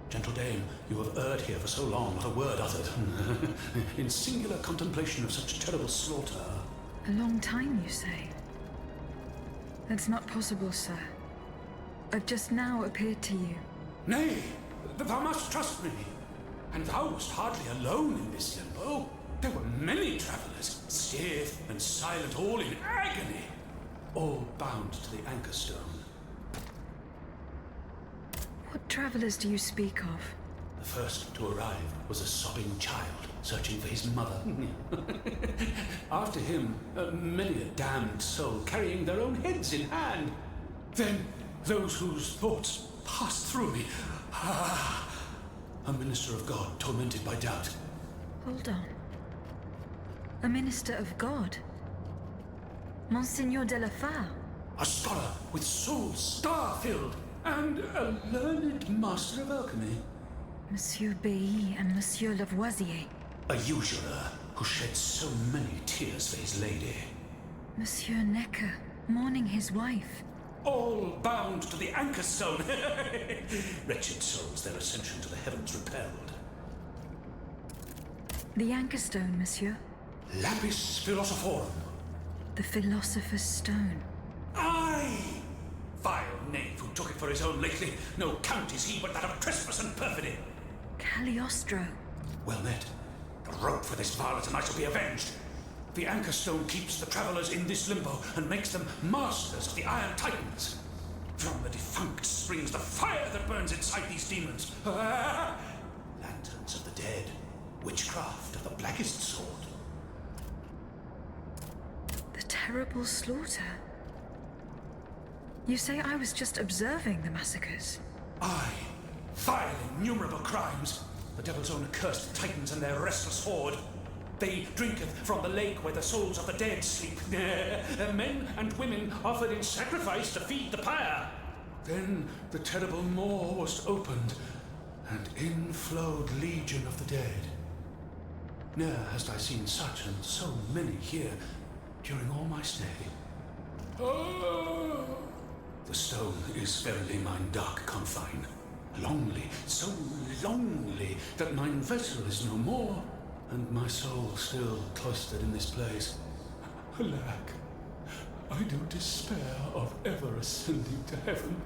Gentle dame, you have erred here for so long, not a word uttered. In singular contemplation of such terrible slaughter. A long time, you say? That's not possible, sir. I've just now appeared to you. Nay, thou must trust me. And thou wast hardly alone in this limbo. There were many travellers, stiff and silent, all in agony, all bound to the anchor stone. What travellers do you speak of? The first to arrive was a sobbing child, searching for his mother. After him, many a damned soul carrying their own heads in hand. Then, those whose thoughts passed through me. A minister of God tormented by doubt. Hold on. A minister of God? Monseigneur de la Fare? A scholar with soul star-filled, and a learned master of alchemy. Monsieur Bailly and Monsieur Lavoisier. A usurer who shed so many tears for his lady. Monsieur Necker, mourning his wife. All bound to the anchor stone. Wretched souls, their ascension to the heavens repelled. The anchor stone, monsieur? Lapis philosophorum. The philosopher's stone. Aye! Vile knave who took it for his own lately. No count is he but that of trespass and perfidy. Cagliostro. Well met. The rope for this varlet and I shall be avenged. The anchor stone keeps the travellers in this limbo and makes them masters of the Iron Titans. From the defunct springs the fire that burns inside these demons. Lanterns of the dead. Witchcraft of the blackest sort. The terrible slaughter. You say I was just observing the massacres? Aye. Vile, innumerable crimes. The devil's own accursed titans and their restless horde. They drinketh from the lake where the souls of the dead sleep. Men and women offered in sacrifice to feed the pyre. Then the terrible maw was opened, and in flowed legion of the dead. Ne'er hast I seen such and so many here during all my stay. The stone is verily mine dark confine. Lonely, so lonely, that mine vessel is no more, and my soul still cloistered in this place. Alack, I do despair of ever ascending to heaven.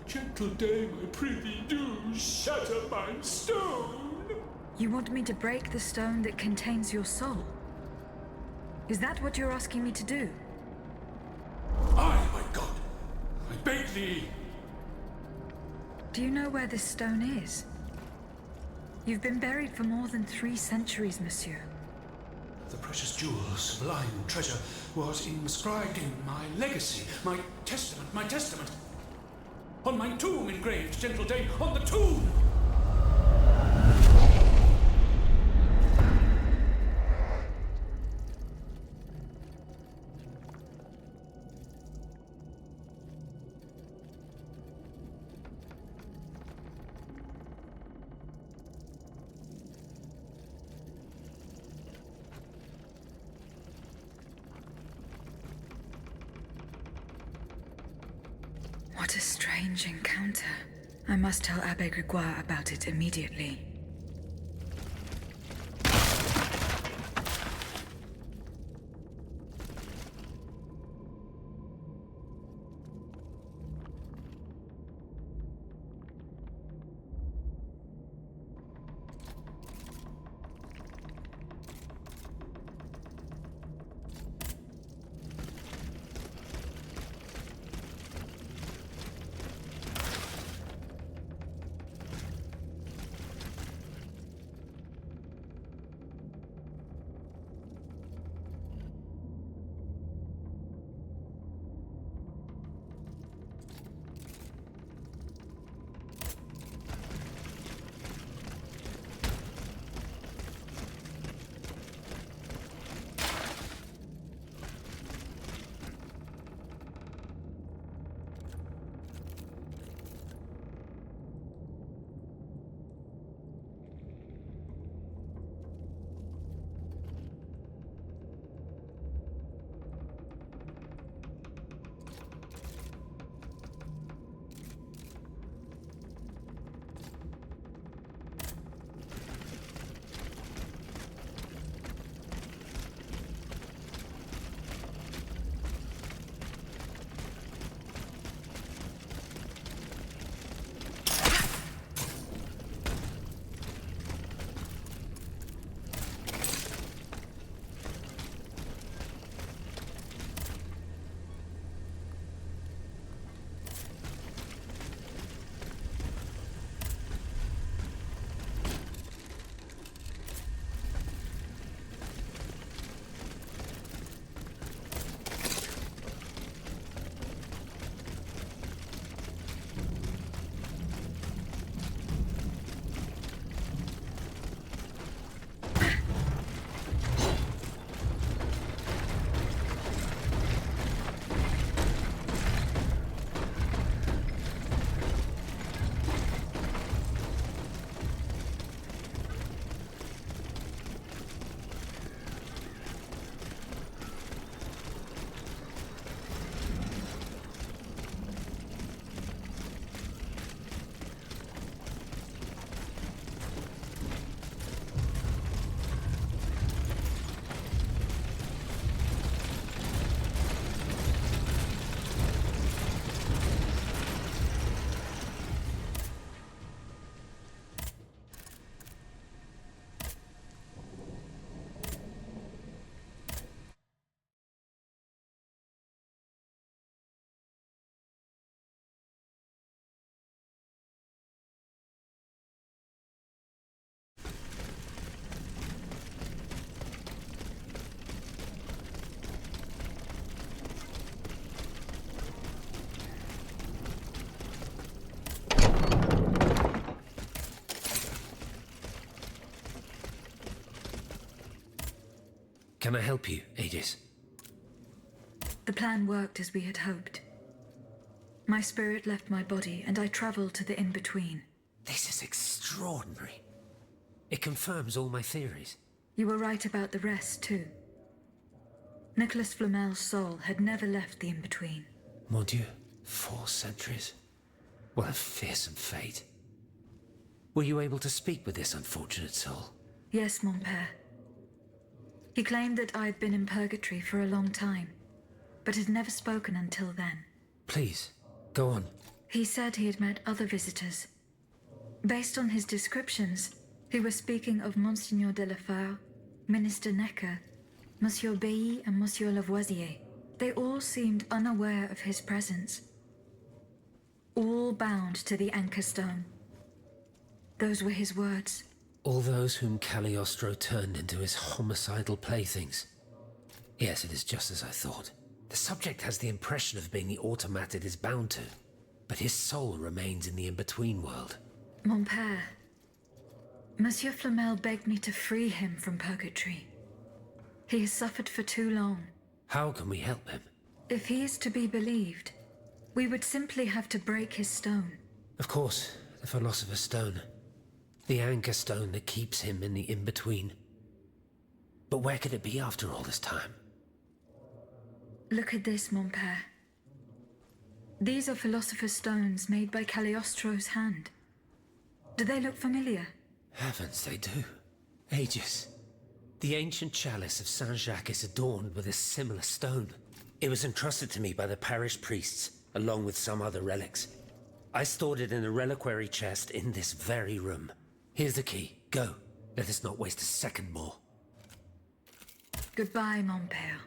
Gentle dame, I prithee do shatter mine stone. You want me to break the stone that contains your soul? Is that what you're asking me to do? Aye, my God, I beg thee. Do you know where this stone is? You've been buried for more than 3 centuries, monsieur. The precious jewel, sublime treasure, was inscribed in my legacy, my testament. On my tomb engraved, gentle dame, on the tomb! What a strange encounter. I must tell Abbe Grégoire about it immediately. Can I help you, Aegis? The plan worked as we had hoped. My spirit left my body, and I traveled to the in-between. This is extraordinary. It confirms all my theories. You were right about the rest, too. Nicholas Flamel's soul had never left the in-between. Mon Dieu, 4 centuries? What a fearsome fate. Were you able to speak with this unfortunate soul? Yes, mon père. He claimed that I had been in purgatory for a long time, but had never spoken until then. Please, go on. He said he had met other visitors. Based on his descriptions, he was speaking of Monseigneur de la Fare, Minister Necker, Monsieur Bailly and Monsieur Lavoisier. They all seemed unaware of his presence. All bound to the anchor stone. Those were his words. All those whom Cagliostro turned into his homicidal playthings. Yes, it is just as I thought. The subject has the impression of being the automat it is bound to, but his soul remains in the in-between world. Mon père, Monsieur Flamel begged me to free him from purgatory. He has suffered for too long. How can we help him? If he is to be believed, we would simply have to break his stone. Of course, the Philosopher's Stone. The anchor stone that keeps him in the in-between. But where could it be after all this time? Look at this, mon père. These are Philosopher's Stones made by Cagliostro's hand. Do they look familiar? Heavens, they do. Aegis. The ancient chalice of Saint-Jacques is adorned with a similar stone. It was entrusted to me by the parish priests, along with some other relics. I stored it in a reliquary chest in this very room. Here's the key. Go. Let us not waste a second more. Goodbye, mon père.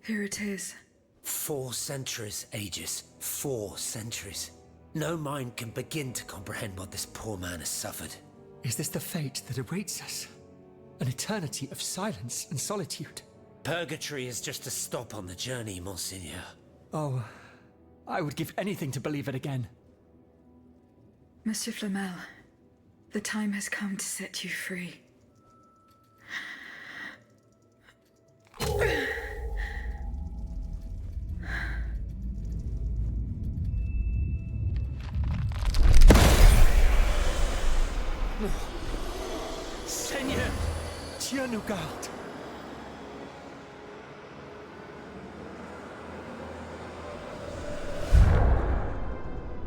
Here it is. 4 centuries, Aegis. 4 centuries. No mind can begin to comprehend what this poor man has suffered. Is this the fate that awaits us? An eternity of silence and solitude? Purgatory is just a stop on the journey, Monseigneur. Oh, I would give anything to believe it again. Monsieur Flamel, the time has come to set you free. Seigneur! Dieu nous garde!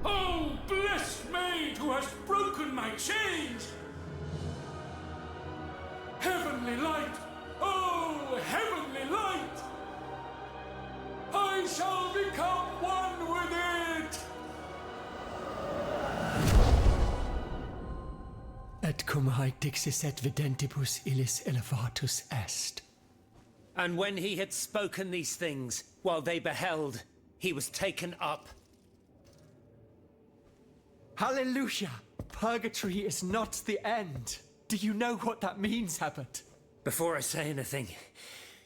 Oh, blessed maid who has broken my chains! Heavenly light! Oh, heavenly light! I shall become one with it! Et cum haec dixis et videntibus illis elevatus est. And when he had spoken these things, while they beheld, he was taken up. Hallelujah! Purgatory is not the end. Do you know what that means, Abbot? Before I say anything,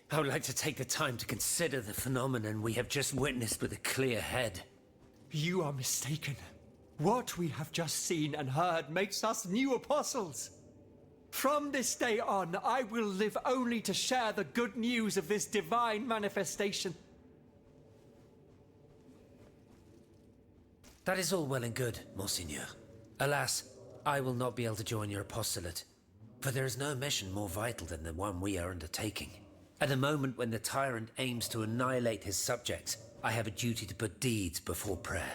I would like to take the time to consider the phenomenon we have just witnessed with a clear head. You are mistaken. What we have just seen and heard makes us new apostles. From this day on, I will live only to share the good news of this divine manifestation. That is all well and good, Monseigneur. Alas, I will not be able to join your apostolate, for there is no mission more vital than the one we are undertaking. At a moment when the tyrant aims to annihilate his subjects, I have a duty to put deeds before prayer.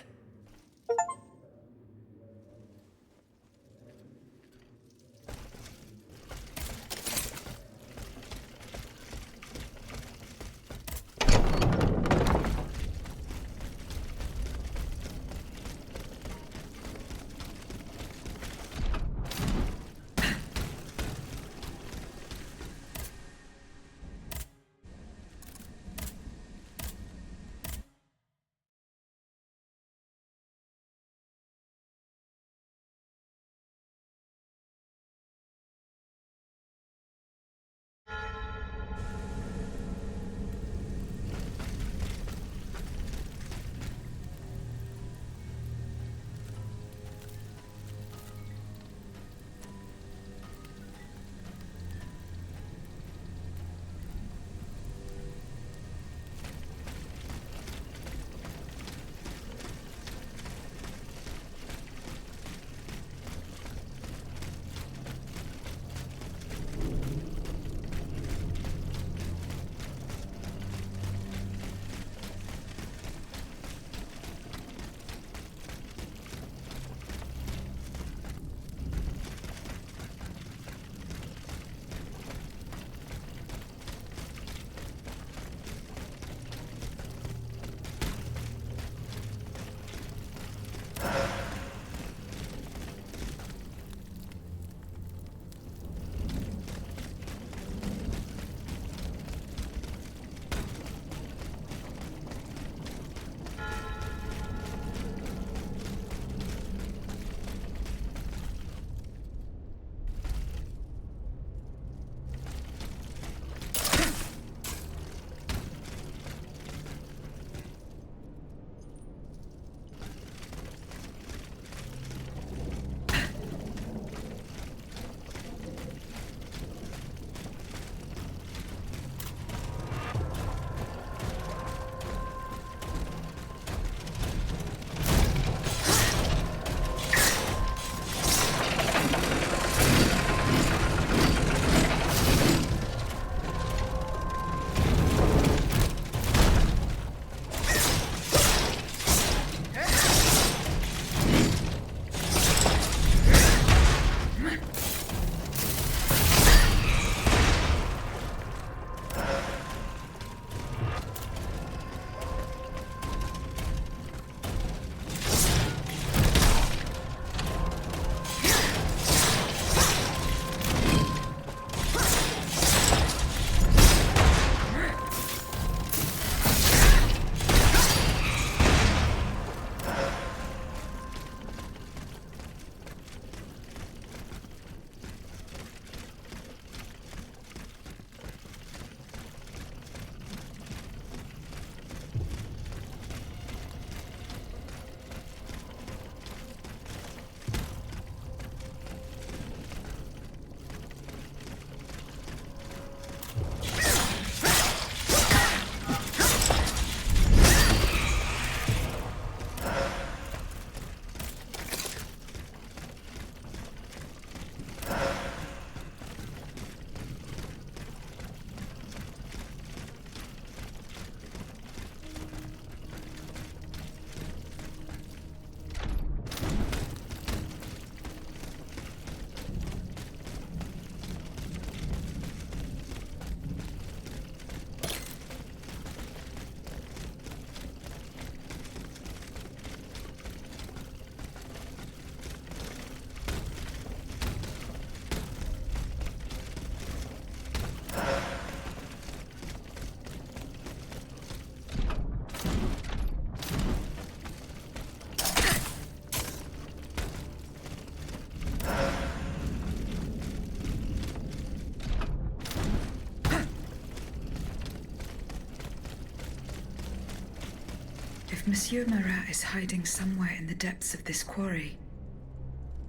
Monsieur Marat is hiding somewhere in the depths of this quarry,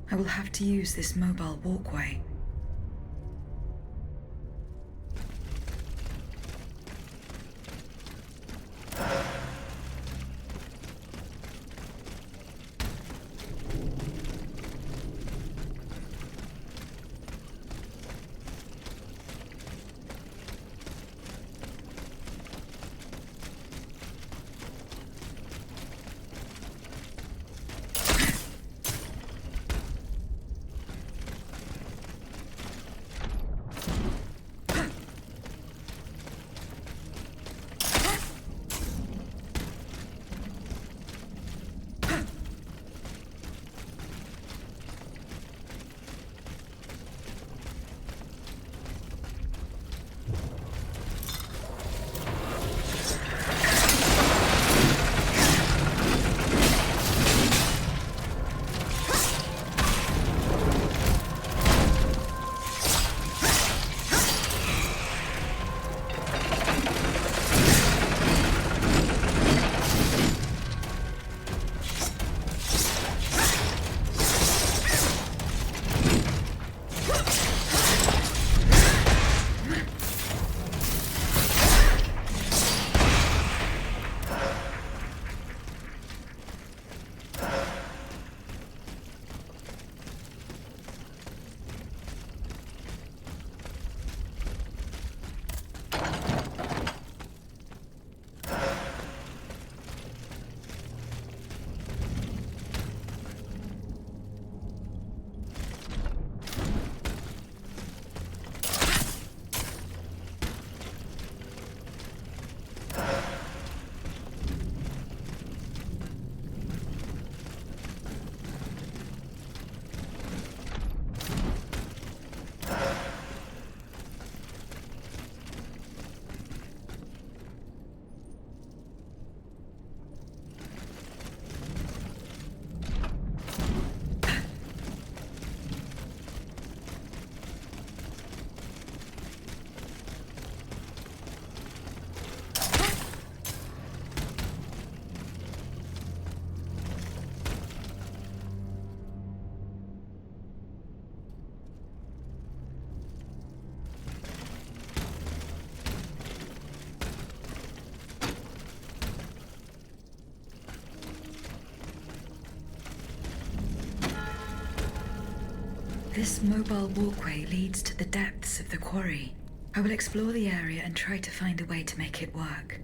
I will have to use this mobile walkway. This mobile walkway leads to the depths of the quarry. I will explore the area and try to find a way to make it work.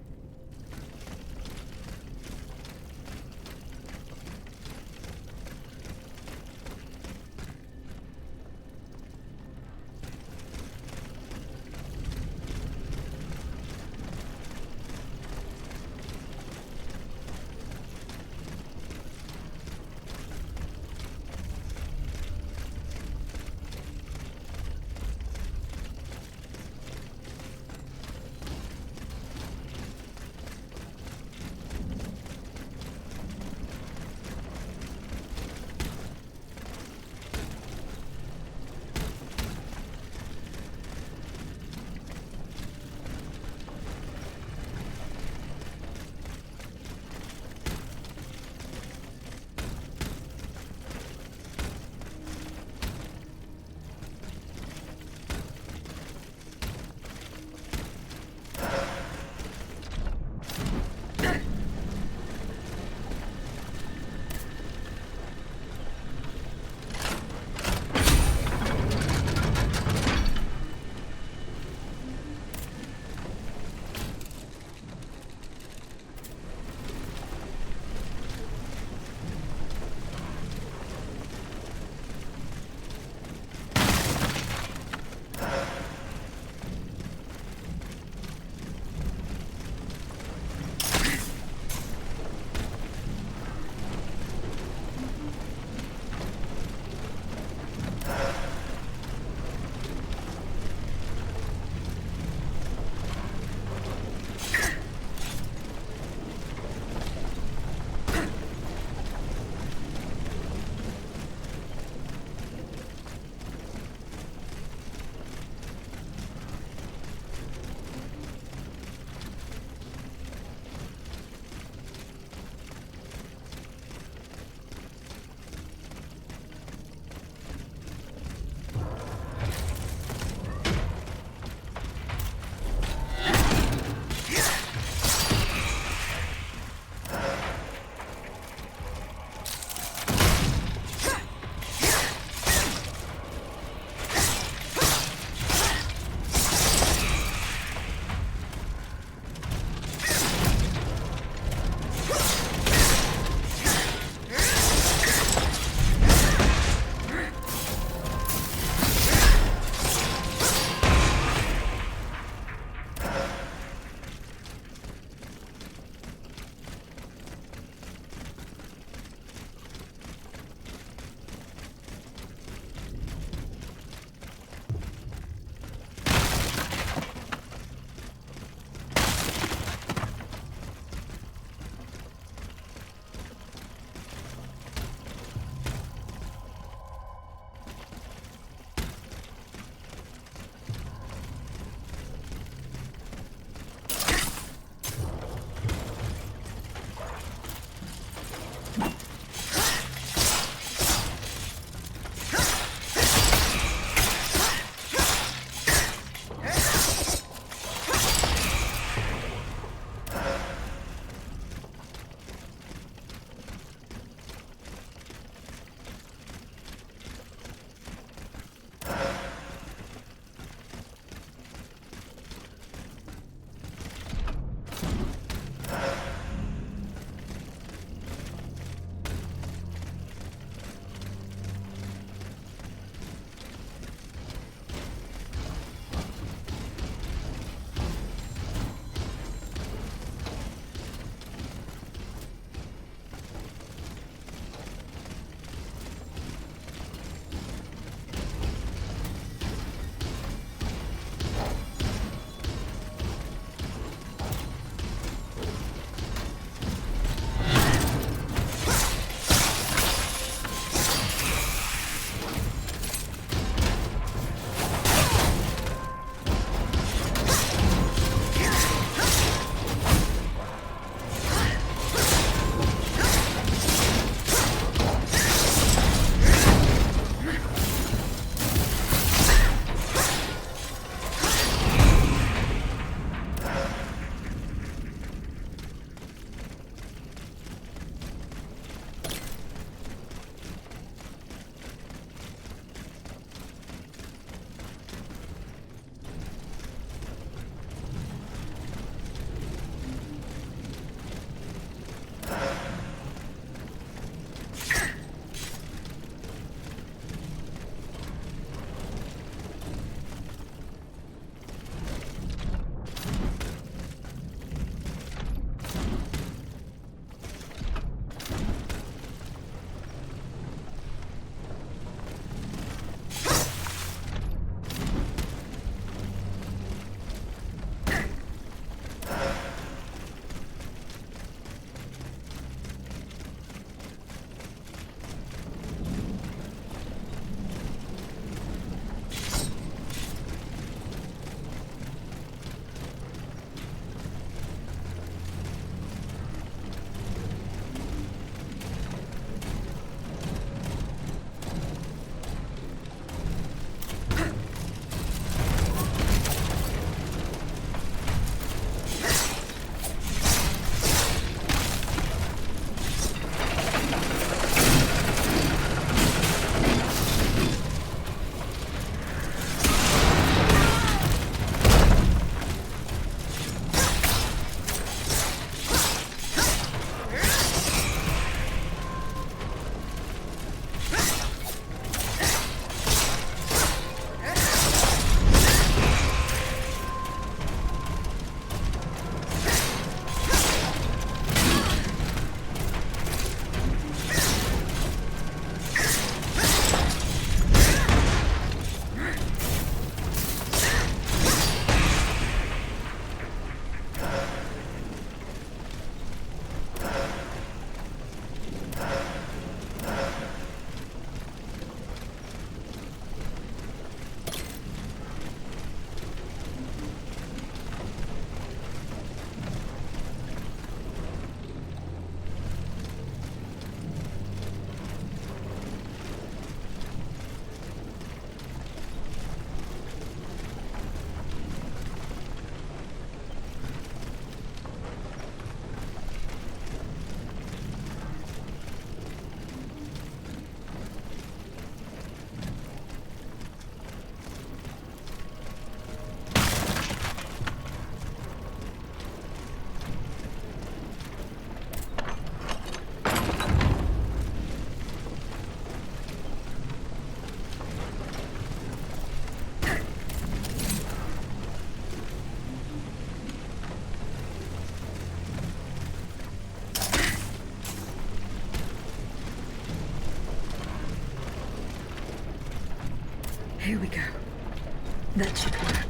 That should work.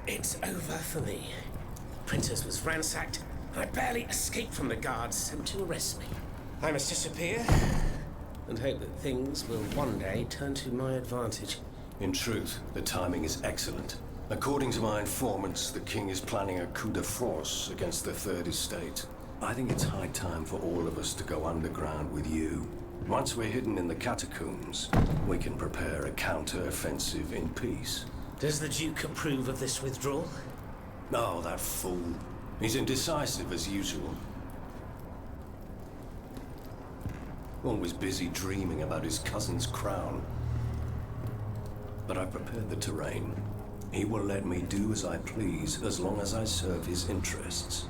It's over for me. Printers was ransacked. I barely escaped from the guards sent to arrest me. I must disappear and hope that things will one day turn to my advantage. In truth, the timing is excellent. According to my informants, the king is planning a coup de force against the Third Estate. I think it's high time for all of us to go underground with you. Once we're hidden in the catacombs, we can prepare a counter-offensive in peace. Does the Duke approve of this withdrawal? Oh, that fool. He's indecisive as usual. Always busy dreaming about his cousin's crown. But I've prepared the terrain. He will let me do as I please as long as I serve his interests.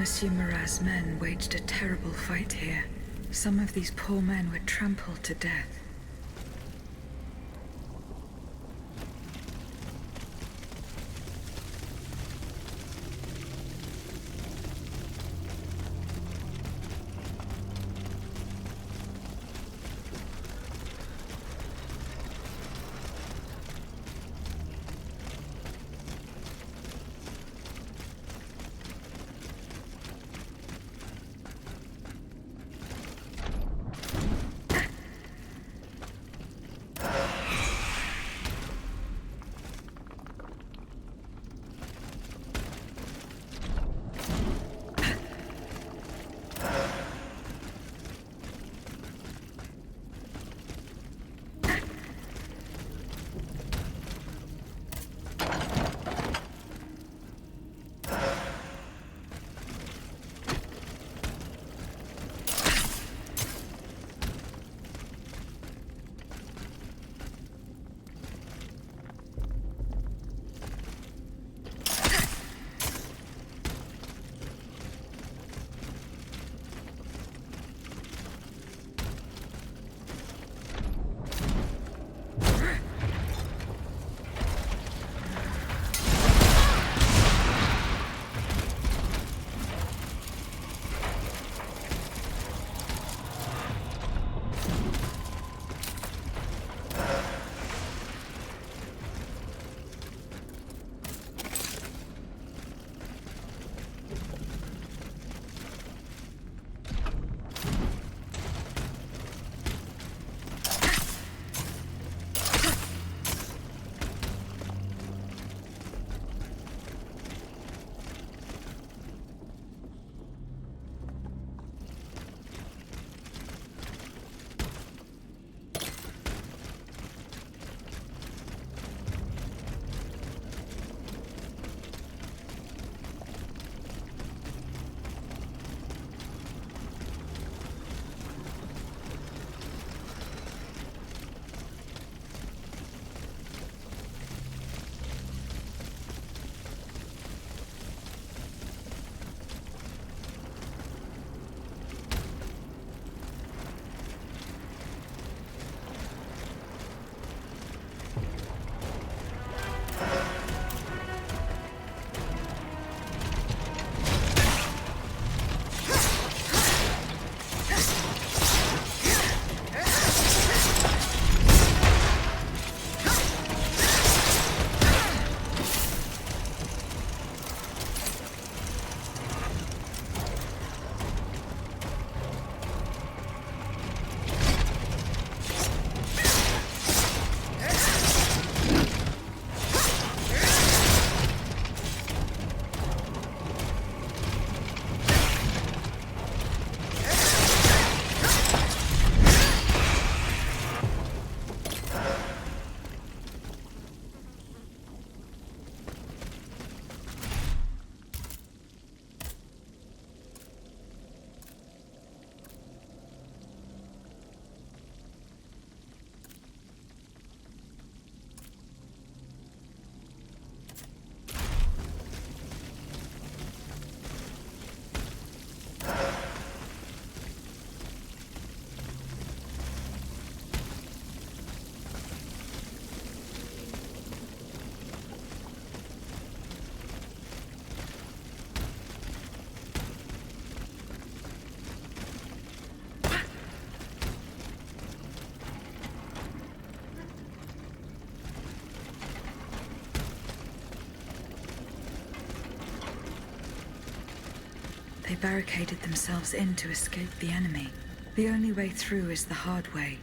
Monsieur Marat's men waged a terrible fight here. Some of these poor men were trampled to death. They barricaded themselves in to escape the enemy. The only way through is the hard way.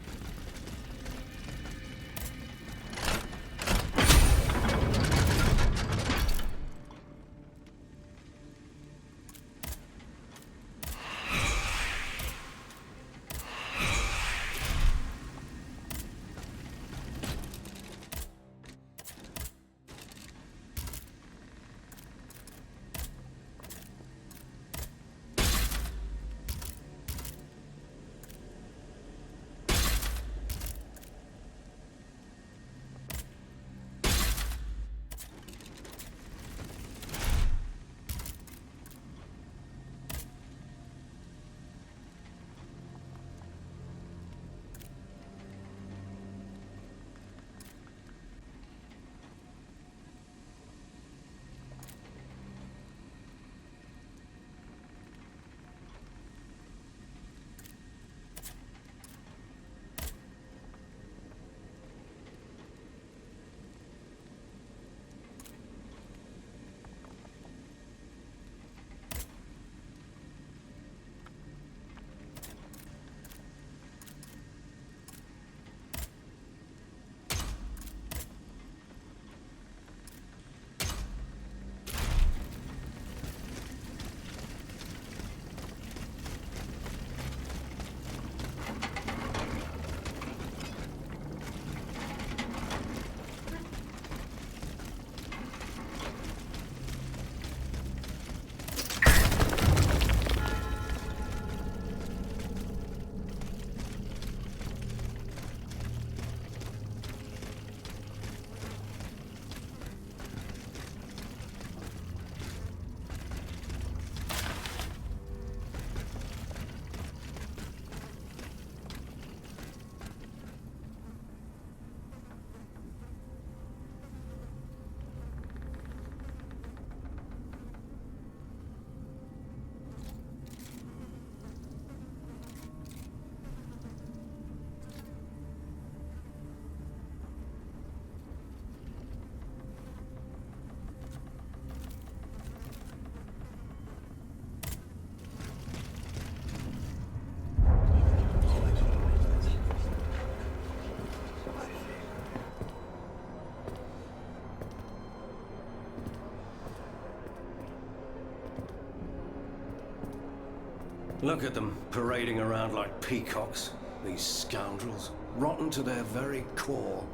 Look at them, parading around like peacocks. These scoundrels, rotten to their very core.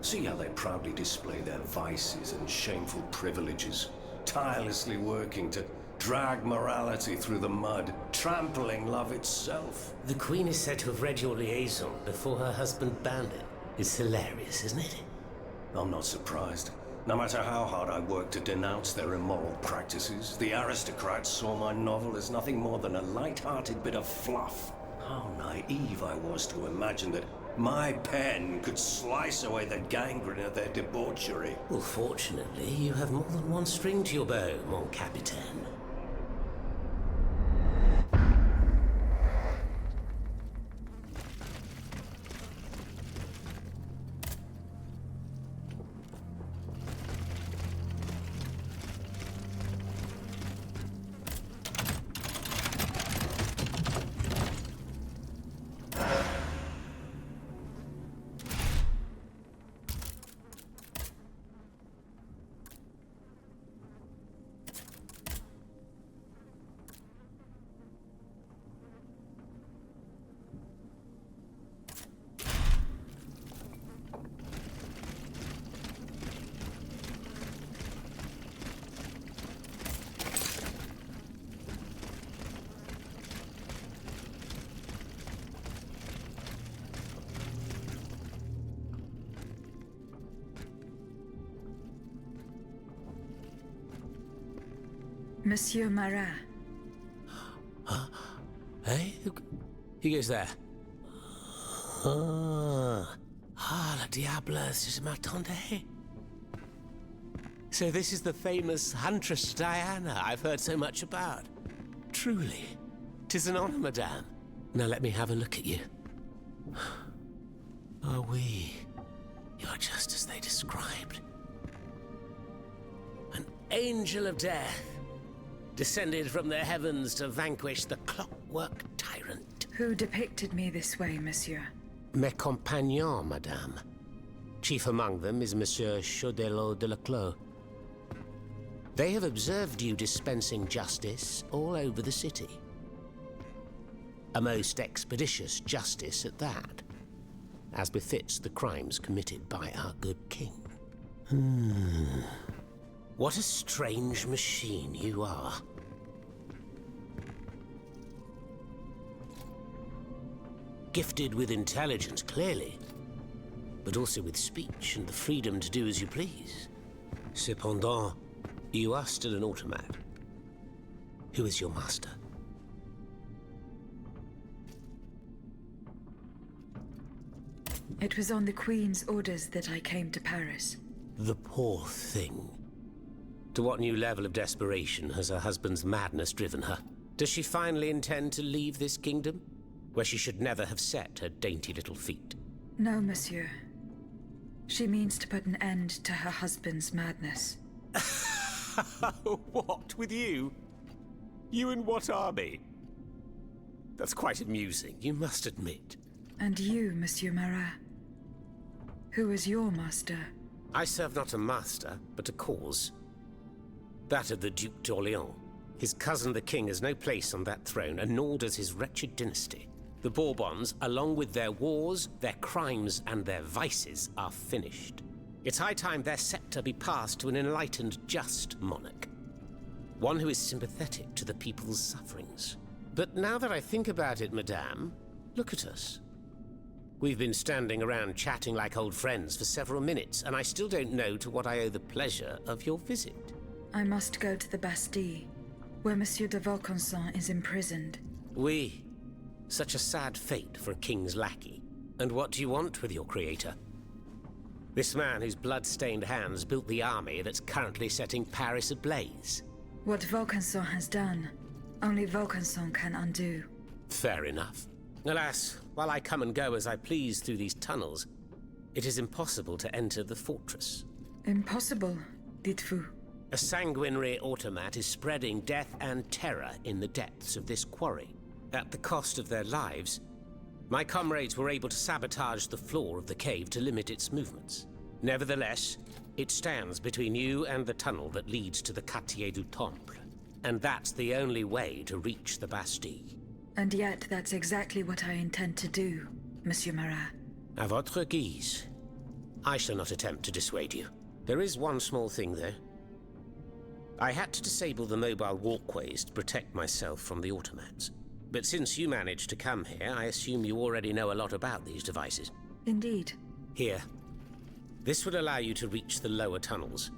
See how they proudly display their vices and shameful privileges, tirelessly working to drag morality through the mud, trampling love itself. The Queen is said to have read your liaison before her husband banned it. It's hilarious, isn't it? I'm not surprised. No matter how hard I work to denounce their immoral practices, the aristocrats saw my novel as nothing more than a light-hearted bit of fluff. How naive I was to imagine that my pen could slice away the gangrene of their debauchery. Well, fortunately, you have more than one string to your bow, mon capitaine. Monsieur Marat. Hey? Who goes there? La diable, je m'attendais. So this is the famous Huntress Diana I've heard so much about. Truly, 'tis an honor, madame. Now let me have a look at you. Oh, oui. You're just as they described. An angel of death, descended from the heavens to vanquish the clockwork tyrant. Who depicted me this way, monsieur? Mes compagnons, madame. Chief among them is Monsieur Chaudelot de Leclos. They have observed you dispensing justice all over the city. A most expeditious justice at that, as befits the crimes committed by our good king. What a strange machine you are. Gifted with intelligence, clearly, but also with speech and the freedom to do as you please. Cependant, you are still an automat. Who is your master? It was on the Queen's orders that I came to Paris. The poor thing. To what new level of desperation has her husband's madness driven her? Does she finally intend to leave this kingdom, where she should never have set her dainty little feet? No, monsieur. She means to put an end to her husband's madness. What, with you? You in what army? That's quite amusing, you must admit. And you, Monsieur Marat? Who is your master? I serve not a master, but a cause. That of the Duc d'Orléans. His cousin the king has no place on that throne, and nor does his wretched dynasty. The Bourbons, along with their wars, their crimes, and their vices, are finished. It's high time their scepter be passed to an enlightened, just monarch. One who is sympathetic to the people's sufferings. But now that I think about it, madame, look at us. We've been standing around chatting like old friends for several minutes, and I still don't know to what I owe the pleasure of your visit. I must go to the Bastille, where Monsieur de Vaucanson is imprisoned. Oui. Such a sad fate for a king's lackey. And what do you want with your creator? This man whose blood-stained hands built the army that's currently setting Paris ablaze. What Vaucanson has done, only Vaucanson can undo. Fair enough. Alas, while I come and go as I please through these tunnels, it is impossible to enter the fortress. Impossible, dites-vous? A sanguinary automat is spreading death and terror in the depths of this quarry. At the cost of their lives, my comrades were able to sabotage the floor of the cave to limit its movements. Nevertheless, it stands between you and the tunnel that leads to the Quartier du Temple. And that's the only way to reach the Bastille. And yet that's exactly what I intend to do, Monsieur Marat. À votre guise. I shall not attempt to dissuade you. There is one small thing, though. I had to disable the mobile walkways to protect myself from the automats. But since you managed to come here, I assume you already know a lot about these devices. Indeed. Here. This would allow you to reach the lower tunnels.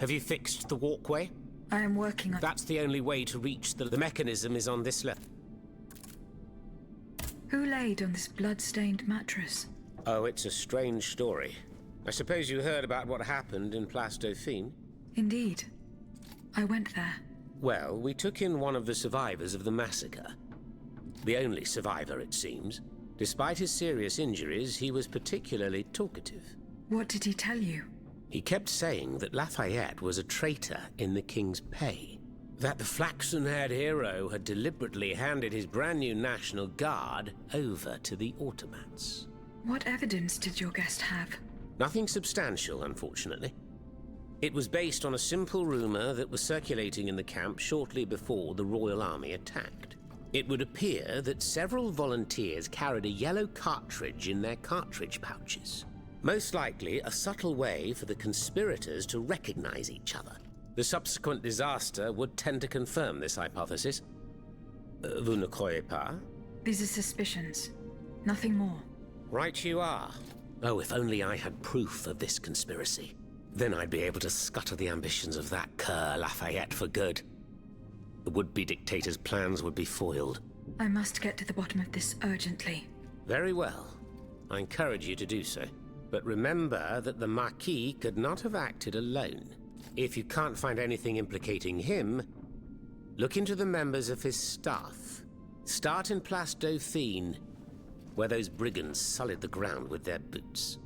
Have you fixed the walkway? I am working on... That's the only way to reach the mechanism is on this level. Who laid on this blood-stained mattress? Oh, it's a strange story. I suppose you heard about what happened in Place Dauphine? Indeed. I went there. Well, we took in one of the survivors of the massacre. The only survivor, it seems. Despite his serious injuries, he was particularly talkative. What did he tell you? He kept saying that Lafayette was a traitor in the king's pay. That the flaxen-haired hero had deliberately handed his brand new National Guard over to the automats. What evidence did your guest have? Nothing substantial, unfortunately. It was based on a simple rumor that was circulating in the camp shortly before the Royal Army attacked. It would appear that several volunteers carried a yellow cartridge in their cartridge pouches. Most likely a subtle way for the conspirators to recognize each other. The subsequent disaster would tend to confirm this hypothesis. Vous ne croyez pas? These are suspicions. Nothing more. Right you are. Oh, if only I had proof of this conspiracy. Then I'd be able to scutter the ambitions of that cur Lafayette for good. The would-be dictator's plans would be foiled. I must get to the bottom of this urgently. Very well. I encourage you to do so. But remember that the Marquis could not have acted alone. If you can't find anything implicating him, look into the members of his staff. Start in Place Dauphine, where those brigands sullied the ground with their boots.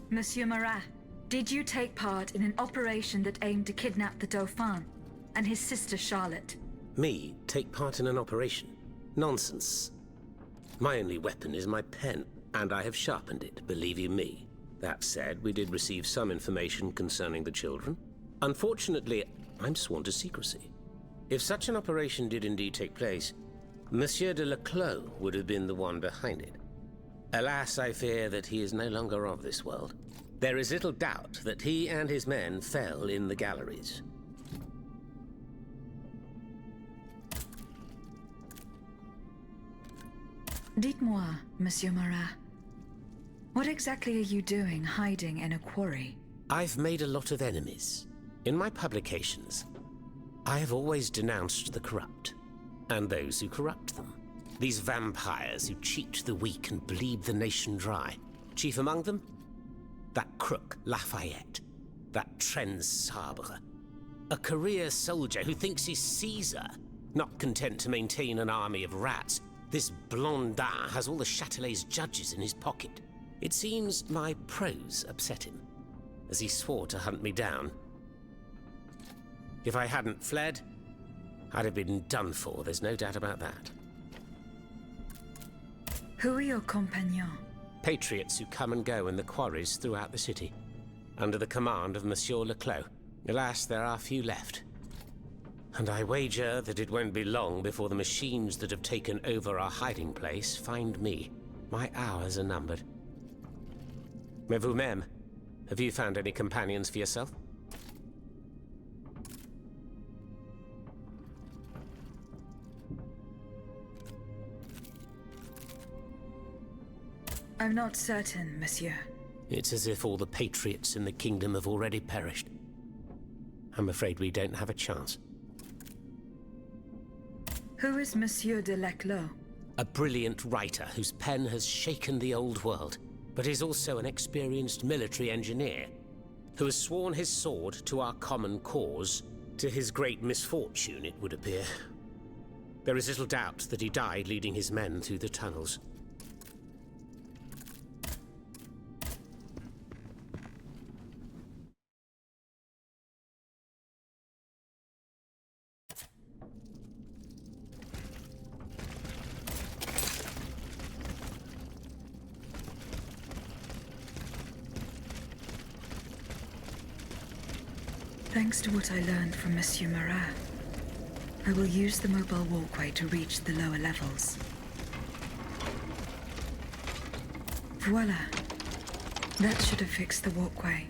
Monsieur Marat, did you take part in an operation that aimed to kidnap the Dauphin and his sister Charlotte? Me take part in an operation? Nonsense. My only weapon is my pen, and I have sharpened it, believe you me. That said, we did receive some information concerning the children. Unfortunately, I'm sworn to secrecy. If such an operation did indeed take place, Monsieur de Leclos would have been the one behind it. Alas, I fear that he is no longer of this world. There is little doubt that he and his men fell in the galleries. Dites-moi, Monsieur Marat, what exactly are you doing hiding in a quarry? I've made a lot of enemies. In my publications, I have always denounced the corrupt, and those who corrupt them. These vampires who cheat the weak and bleed the nation dry. Chief among them? That crook, Lafayette. That Trenz Sabre. A career soldier who thinks he's Caesar. Not content to maintain an army of rats, this Blondin has all the Châtelet's judges in his pocket. It seems my prose upset him, as he swore to hunt me down. If I hadn't fled, I'd have been done for, there's no doubt about that. Who are your compagnons? Patriots who come and go in the quarries throughout the city, under the command of Monsieur Leclos. Alas, there are few left. And I wager that it won't be long before the machines that have taken over our hiding place find me. My hours are numbered. Mais vous-même, have you found any companions for yourself? I'm not certain, monsieur. It's as if all the patriots in the kingdom have already perished. I'm afraid we don't have a chance. Who is Monsieur de Leclos? A brilliant writer whose pen has shaken the old world, but is also an experienced military engineer who has sworn his sword to our common cause, to his great misfortune, it would appear. There is little doubt that he died leading his men through the tunnels. Thanks to what I learned from Monsieur Marat, I will use the mobile walkway to reach the lower levels. Voila. That should have fixed the walkway.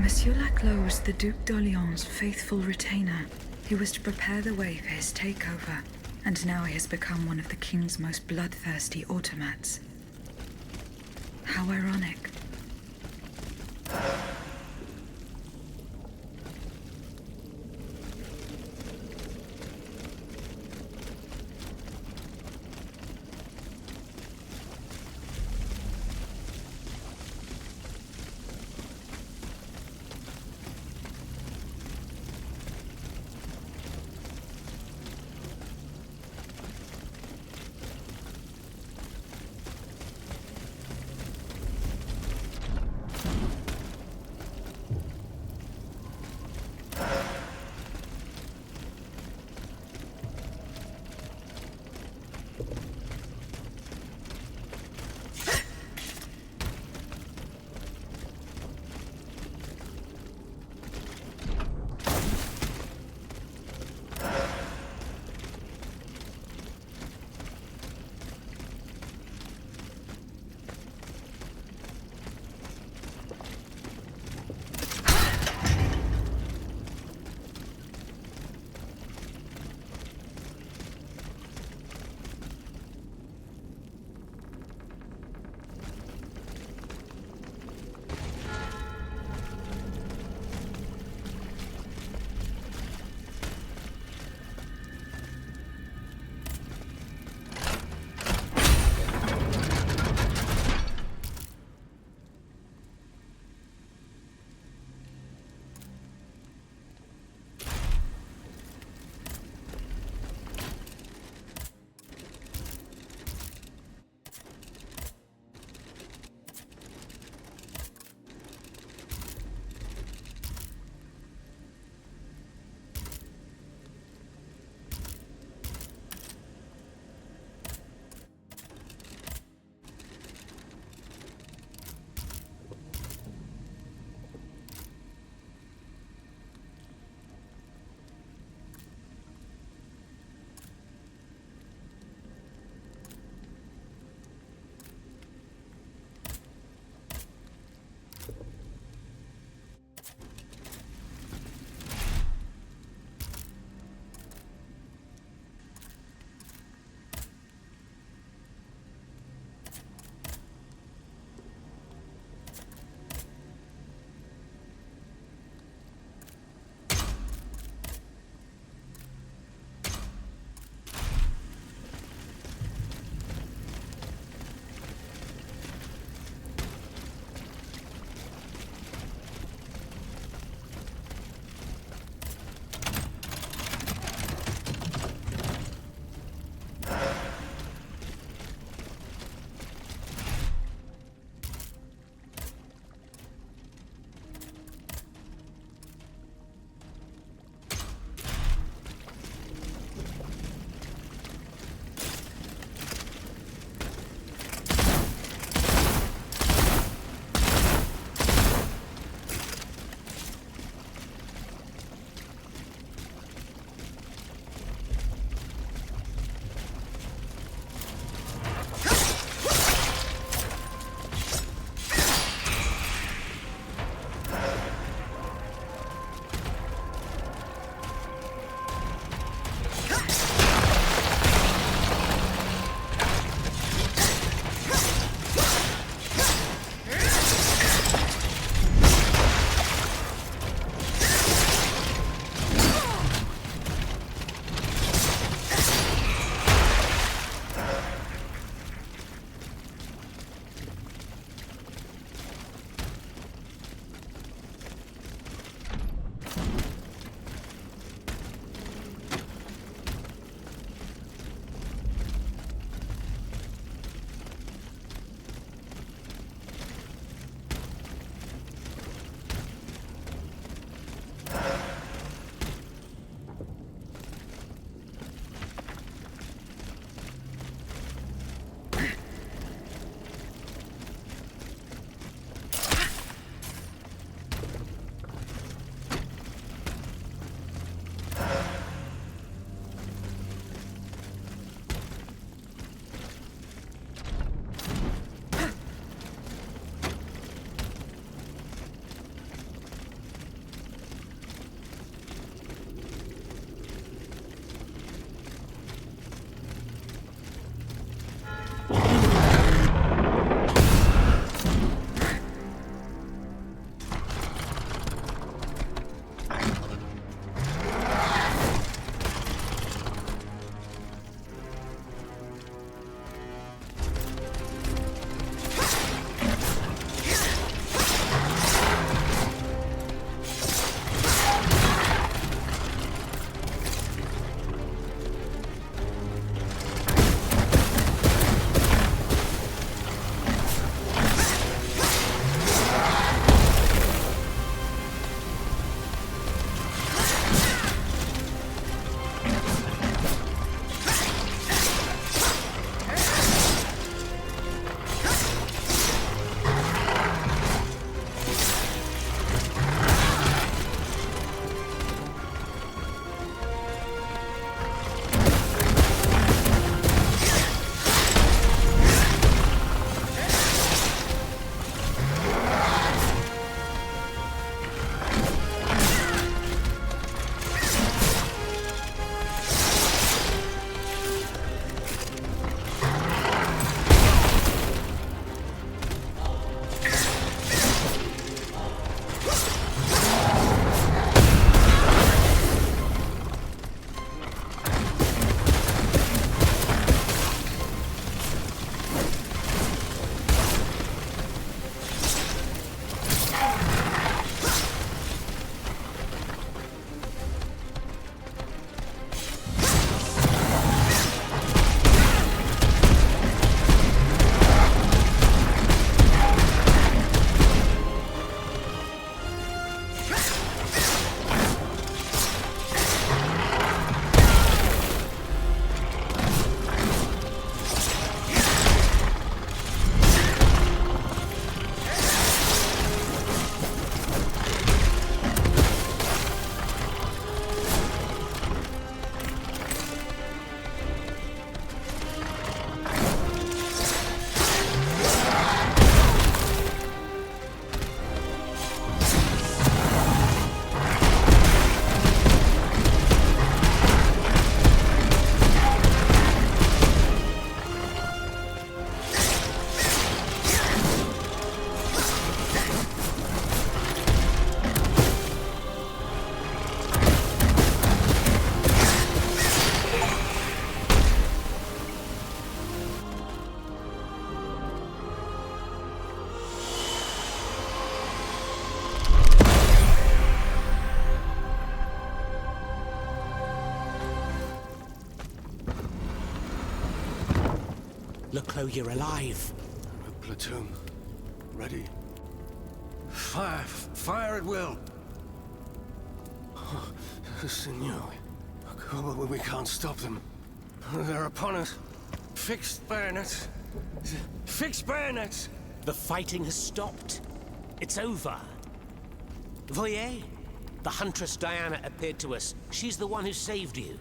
Monsieur Laclos, the Duc d'Orléans' faithful retainer. He was to prepare the way for his takeover, and now he has become one of the king's most bloodthirsty automats. How ironic. Leclos, you're alive. A platoon. Ready. Fire! Fire at will! Oh, Senor. We can't stop them. They're upon us. Fixed bayonets. Fixed bayonets! The fighting has stopped. It's over. Voyez? The Huntress Diana appeared to us. She's the one who saved you.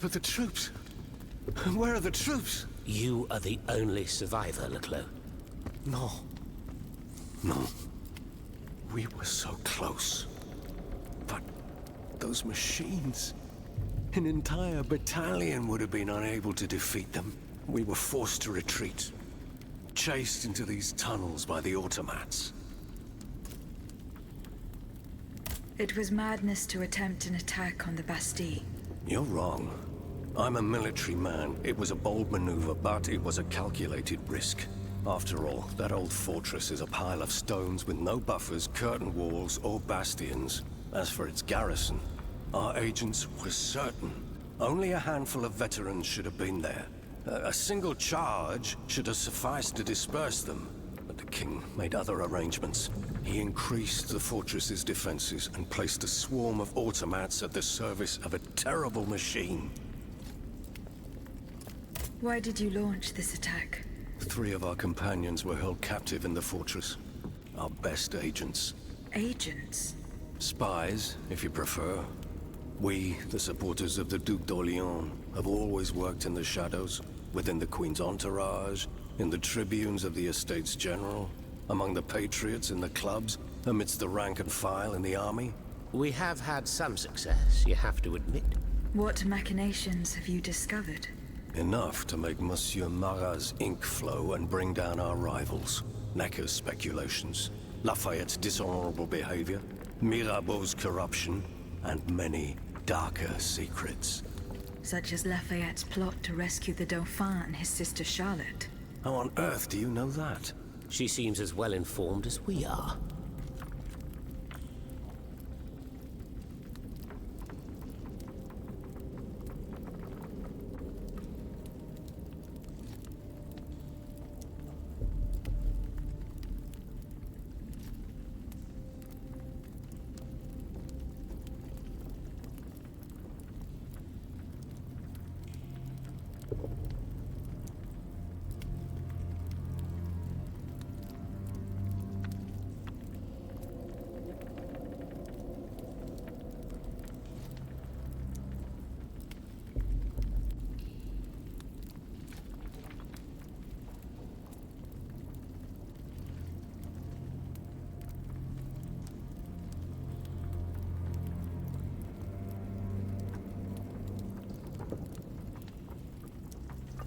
But the troops... Where are the troops? You are the only survivor, Leclos. No. No. We were so close. But those machines... An entire battalion would have been unable to defeat them. We were forced to retreat. Chased into these tunnels by the automats. It was madness to attempt an attack on the Bastille. You're wrong. I'm a military man. It was a bold maneuver, but it was a calculated risk. After all, that old fortress is a pile of stones with no buffers, curtain walls, or bastions. As for its garrison, our agents were certain. Only a handful of veterans should have been there. A single charge should have sufficed to disperse them. But the king made other arrangements. He increased the fortress's defenses and placed a swarm of automats at the service of a terrible machine. Why did you launch this attack? 3 of our companions were held captive in the fortress. Our best agents. Agents? Spies, if you prefer. We, the supporters of the Duc d'Orléans, have always worked in the shadows, within the Queen's entourage, in the tribunes of the Estates General, among the patriots in the clubs, amidst the rank and file in the army. We have had some success, you have to admit. What machinations have you discovered? Enough to make Monsieur Marat's ink flow and bring down our rivals. Necker's speculations, Lafayette's dishonorable behavior, Mirabeau's corruption, and many darker secrets. Such as Lafayette's plot to rescue the Dauphin and his sister Charlotte. How on earth do you know that? She seems as well informed as we are.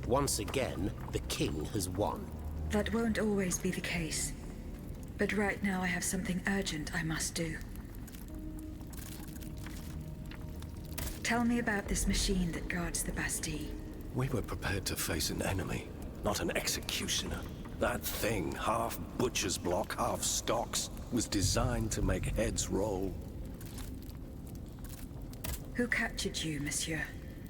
Once again, the king has won. That won't always be the case. But right now I have something urgent I must do. Tell me about this machine that guards the Bastille. We were prepared to face an enemy, not an executioner. That thing, half butcher's block, half stocks, was designed to make heads roll. Who captured you, monsieur?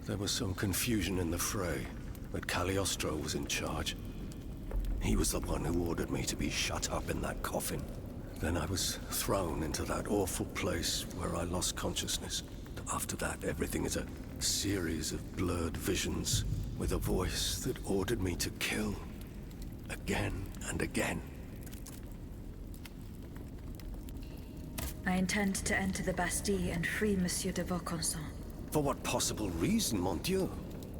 There was some confusion in the fray, but Cagliostro was in charge. He was the one who ordered me to be shut up in that coffin. Then I was thrown into that awful place where I lost consciousness. After that, everything is a series of blurred visions, with a voice that ordered me to kill. Again and again. I intend to enter the Bastille and free Monsieur de Vaucanson. For what possible reason, mon Dieu?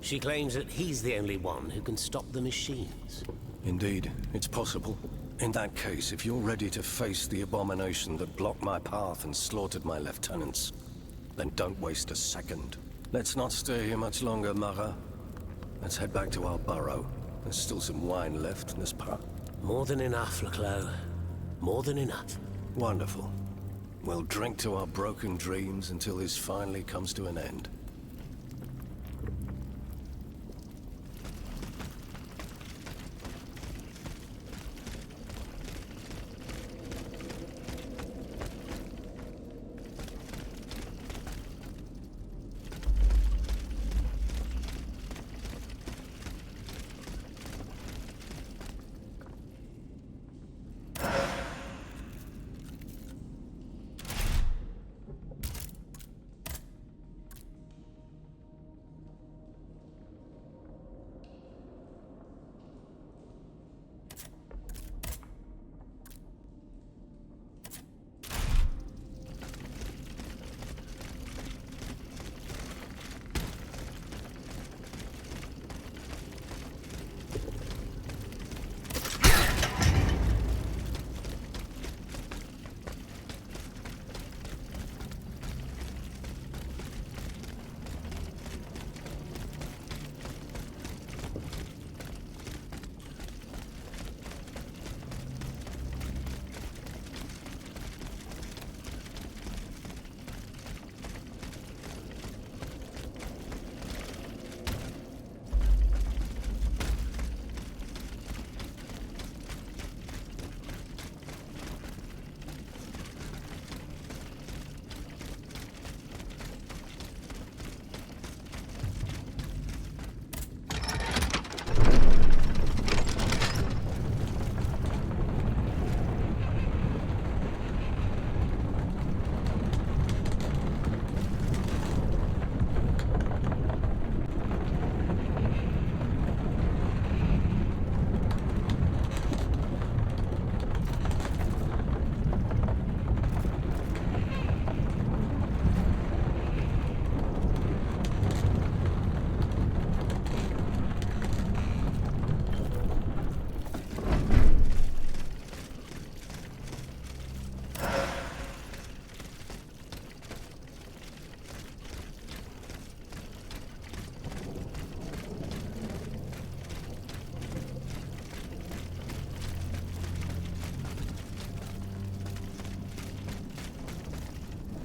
She claims that he's the only one who can stop the machines. Indeed, it's possible. In that case, if you're ready to face the abomination that blocked my path and slaughtered my lieutenants, then don't waste a second. Let's not stay here much longer, Marat. Let's head back to our burrow. There's still some wine left, n'est-ce pas? More than enough, Leclos. More than enough. Wonderful. We'll drink to our broken dreams until this finally comes to an end.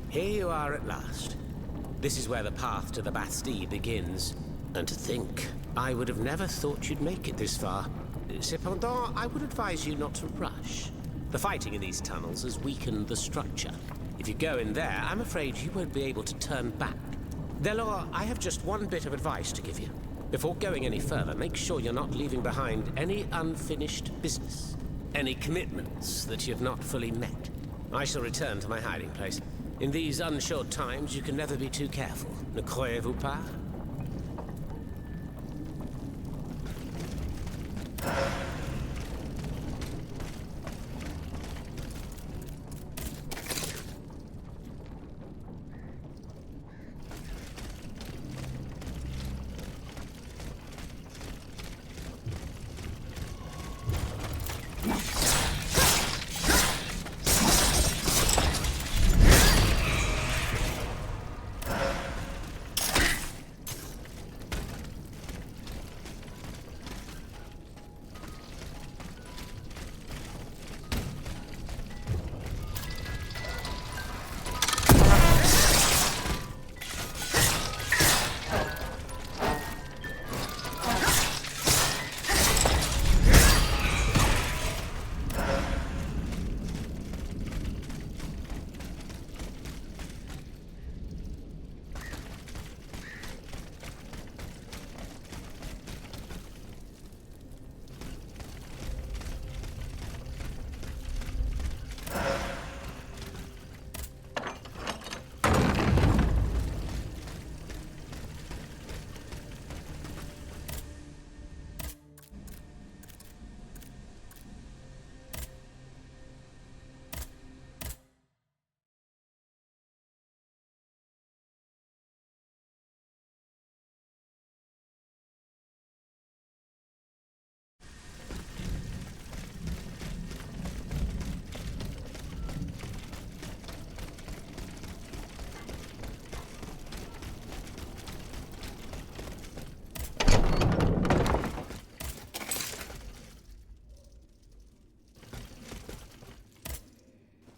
Here you are at last. This is where the path to the Bastille begins. And to think, I would have never thought you'd make it this far. Cependant, I would advise you not to rush. The fighting in these tunnels has weakened the structure. If you go in there, I'm afraid you won't be able to turn back. Delor, I have just one bit of advice to give you. Before going any further, make sure you're not leaving behind any unfinished business. Any commitments that you've not fully met. I shall return to my hiding place. In these unsure times, you can never be too careful. Ne croyez-vous pas?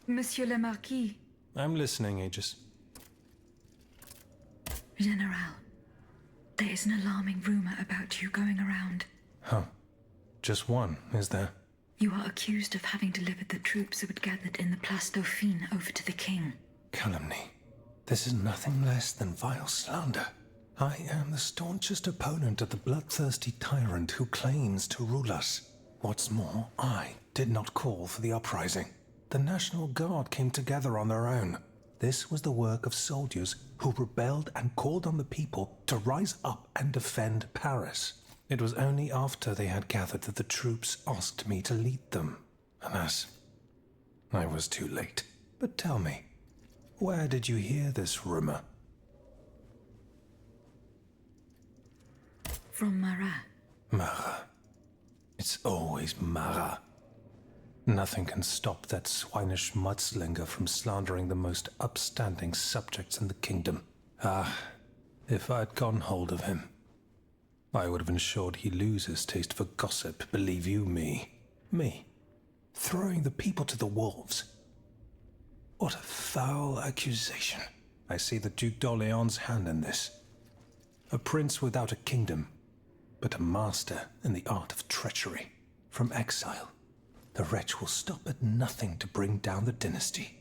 Monsieur le Marquis. I'm listening, Aegis. General, there is an alarming rumor about you going around. Huh. Just one, is there? You are accused of having delivered the troops who had gathered in the Place Dauphine over to the king. Calumny. This is nothing less than vile slander. I am the staunchest opponent of the bloodthirsty tyrant who claims to rule us. What's more, I did not call for the uprising. The National Guard came together on their own. This was the work of soldiers who rebelled and called on the people to rise up and defend Paris. It was only after they had gathered that the troops asked me to lead them. Alas, I was too late. But tell me, where did you hear this rumor? From Marat. Marat. It's always Marat. Nothing can stop that swinish mudslinger from slandering the most upstanding subjects in the kingdom. Ah, if I'd gotten hold of him, I would have ensured he loses taste for gossip, believe you me. Me, throwing the people to the wolves. What a foul accusation. I see the Duc d'Orléans' hand in this. A prince without a kingdom, but a master in the art of treachery. From exile, the wretch will stop at nothing to bring down the dynasty.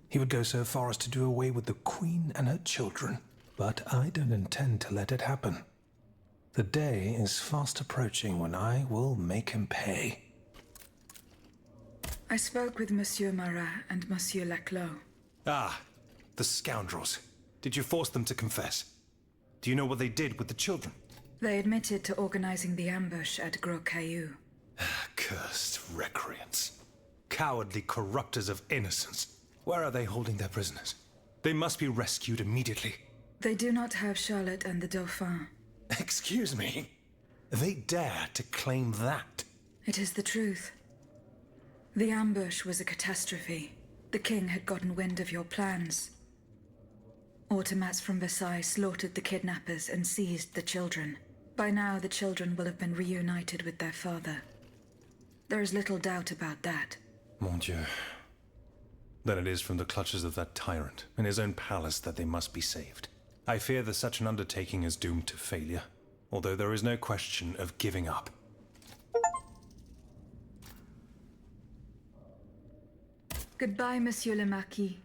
He would go so far as to do away with the queen and her children, but I don't intend to let it happen. The day is fast approaching when I will make him pay. I spoke with Monsieur Marat and Monsieur Laclos. Ah, the scoundrels. Did you force them to confess? Do you know what they did with the children? They admitted to organizing the ambush at Gros Caillou. Cursed recreants. Cowardly corrupters of innocence. Where are they holding their prisoners? They must be rescued immediately. They do not have Charlotte and the Dauphin. Excuse me? They dare to claim that? It is the truth. The ambush was a catastrophe. The king had gotten wind of your plans. Automats from Versailles slaughtered the kidnappers and seized the children. By now, the children will have been reunited with their father. There is little doubt about that. Mon Dieu. than it is from the clutches of that tyrant in his own palace that they must be saved. I fear that such an undertaking is doomed to failure, although there is no question of giving up. Goodbye, Monsieur le Marquis.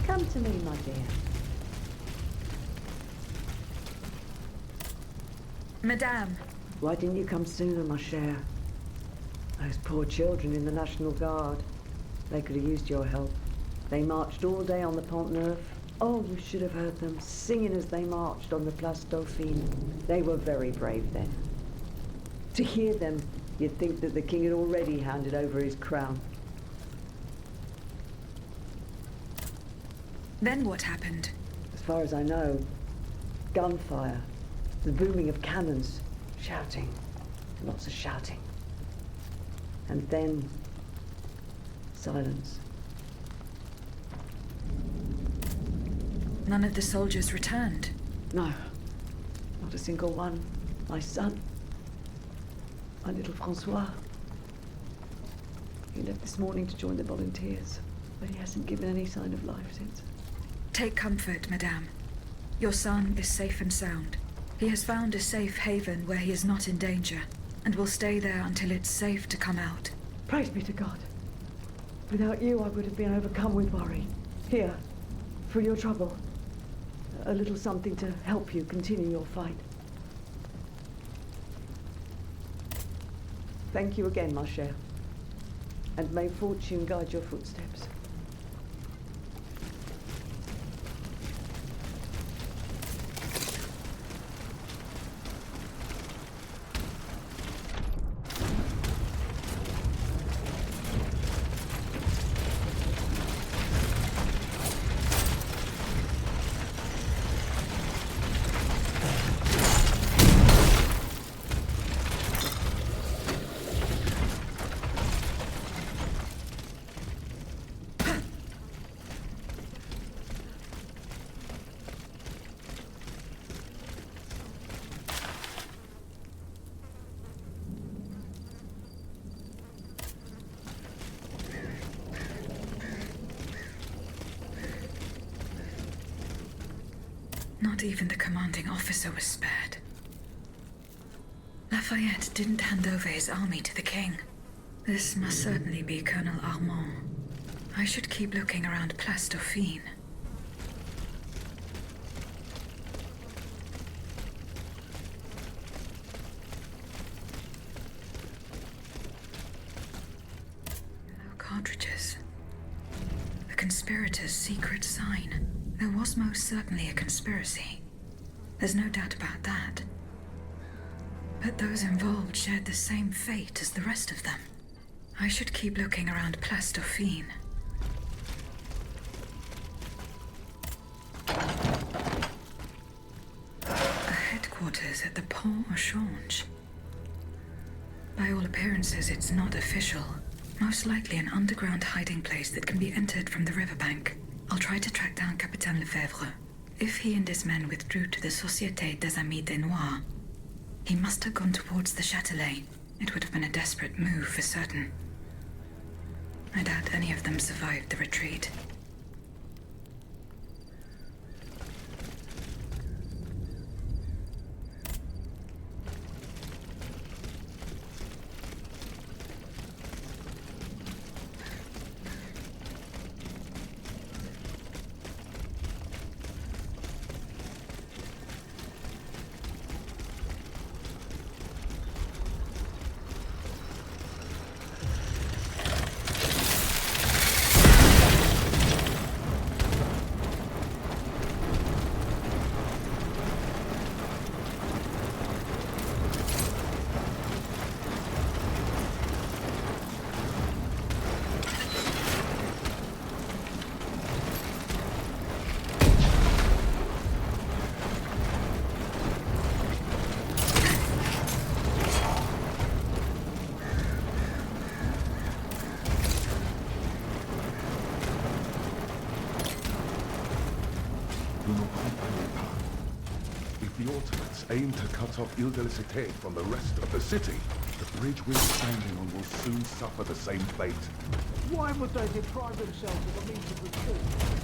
Come to me, my dear. Madame. Why didn't you come sooner, ma chère? Those poor children in the National Guard. They could have used your help. They marched all day on the Pont Neuf. Oh, you should have heard them singing as they marched on the Place Dauphine. They were very brave then. To hear them, you'd think that the king had already handed over his crown. Then what happened? As far as I know, gunfire, the booming of cannons, shouting, lots of shouting. And then, silence. None of the soldiers returned. No, not a single one. My son, my little Francois. He left this morning to join the volunteers, but he hasn't given any sign of life since. Take comfort, Madame. Your son is safe and sound. He has found a safe haven where he is not in danger, and will stay there until it's safe to come out. Praise be to God. Without you, I would have been overcome with worry. Here, for your trouble. A little something to help you continue your fight. Thank you again, ma chère. And may fortune guide your footsteps. Not even the commanding officer was spared. Lafayette didn't hand over his army to the king. This must certainly be Colonel Armand. I should keep looking around Place Dauphine. No cartridges. The conspirators' secret sign. There was most certainly a conspiracy. There's no doubt about that. But those involved shared the same fate as the rest of them. I should keep looking around Place Dauphine. A headquarters at the Pont au Change. By all appearances, it's not official. Most likely an underground hiding place that can be entered from the riverbank. I'll try to track down Capitaine Lefebvre. If he and his men withdrew to the Société des Amis des Noirs, he must have gone towards the Châtelet. It would have been a desperate move for certain. I doubt any of them survived the retreat. If the Automates aim to cut off Ile de la Cité from the rest of the city, the bridge we're standing on will soon suffer the same fate. Why would they deprive themselves of a means of retreat?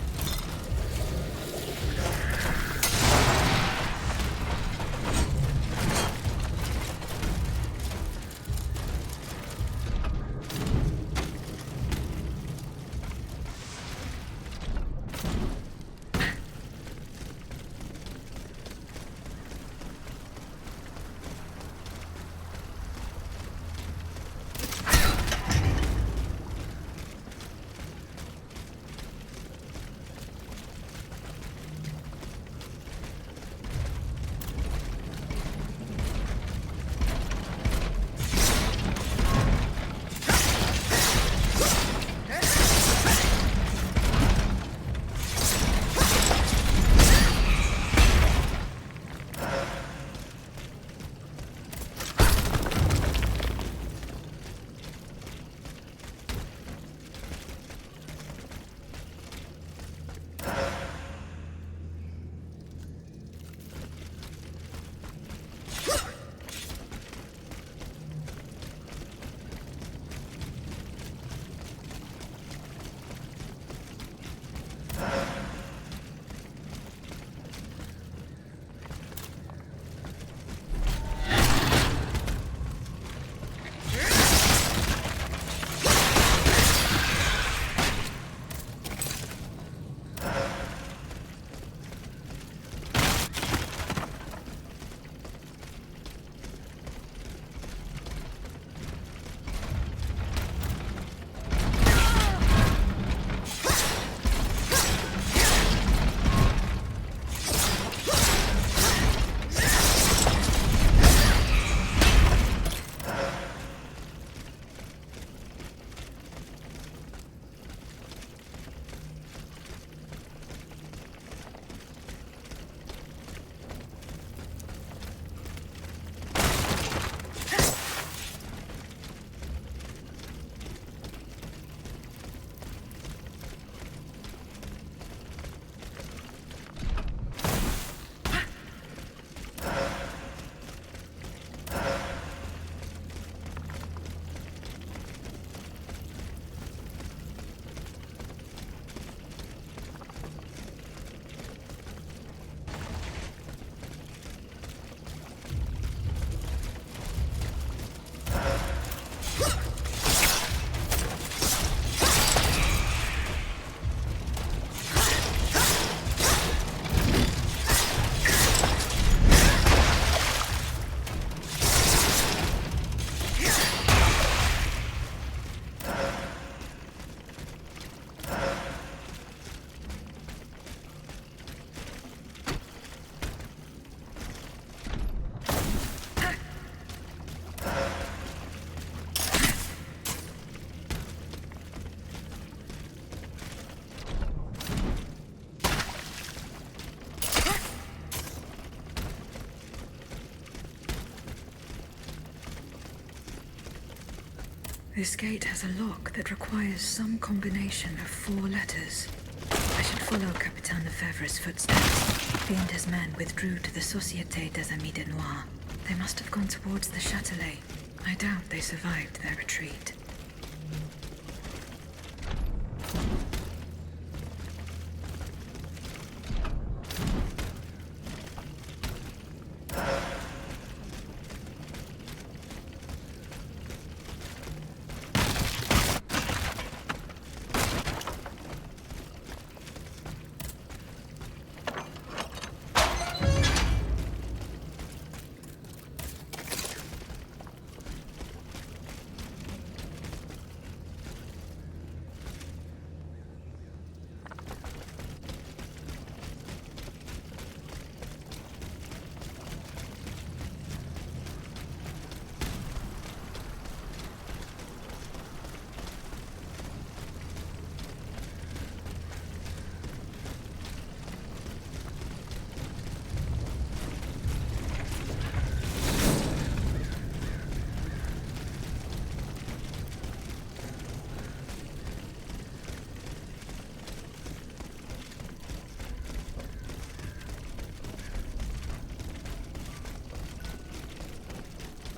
This gate has a lock that requires some combination of 4 letters. I should follow Capitaine Lefebvre's footsteps. He and his men withdrew to the Société des Amis de Noir. They must have gone towards the Châtelet. I doubt they survived their retreat.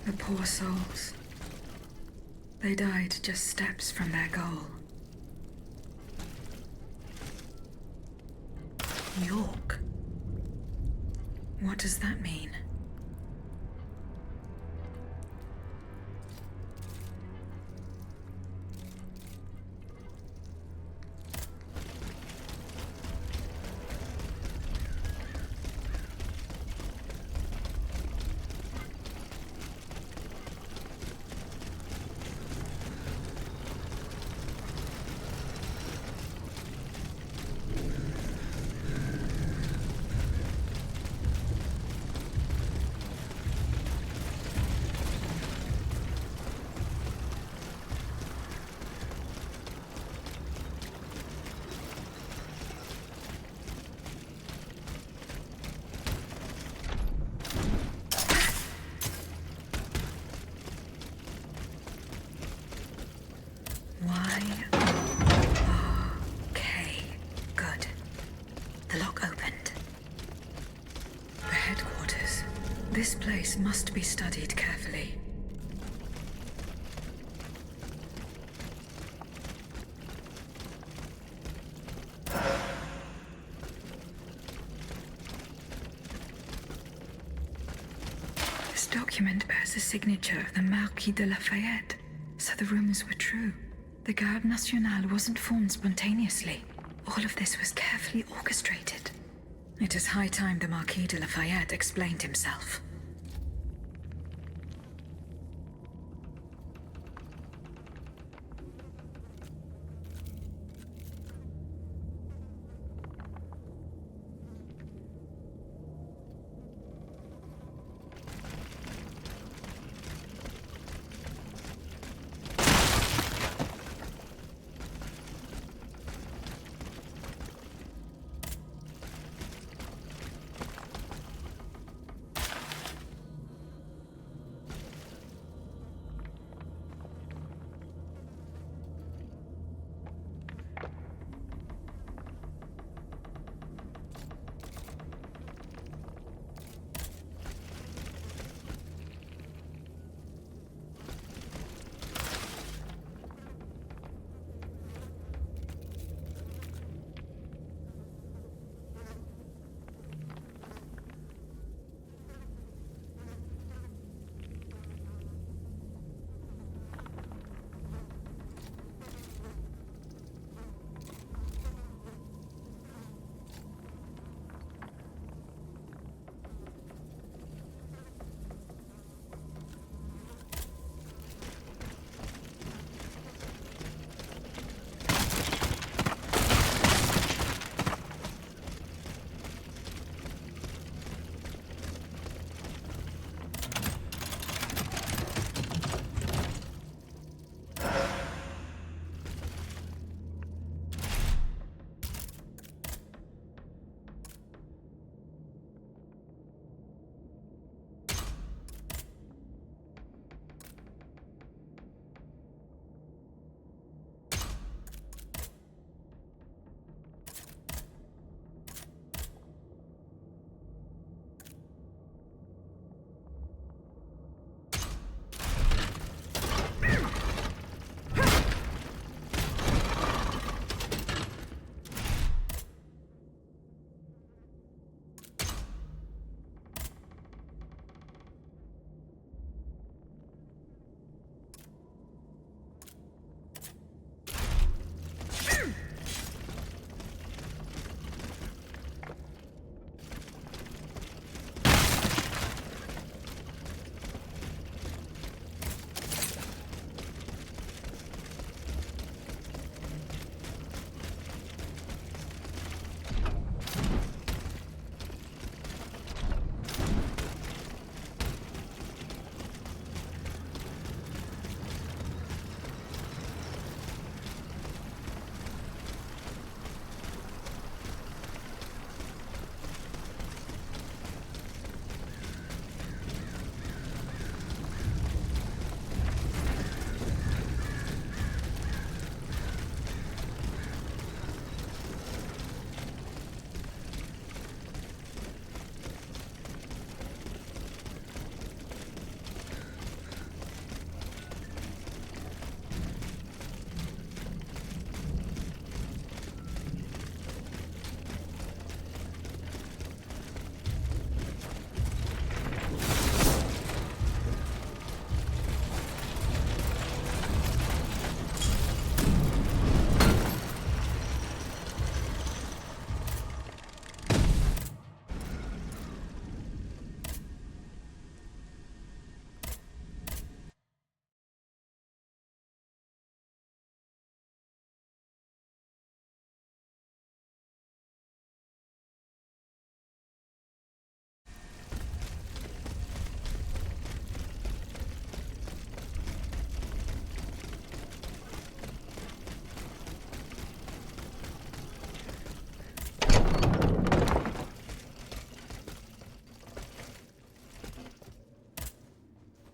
The poor souls. They died just steps from their goal. York? What does that mean? Good. The lock opened. The headquarters. This place must be studied carefully. This document bears the signature of the Marquis de Lafayette, so the rumors were true. The Garde Nationale wasn't formed spontaneously. All of this was carefully orchestrated. It is high time the Marquis de Lafayette explained himself.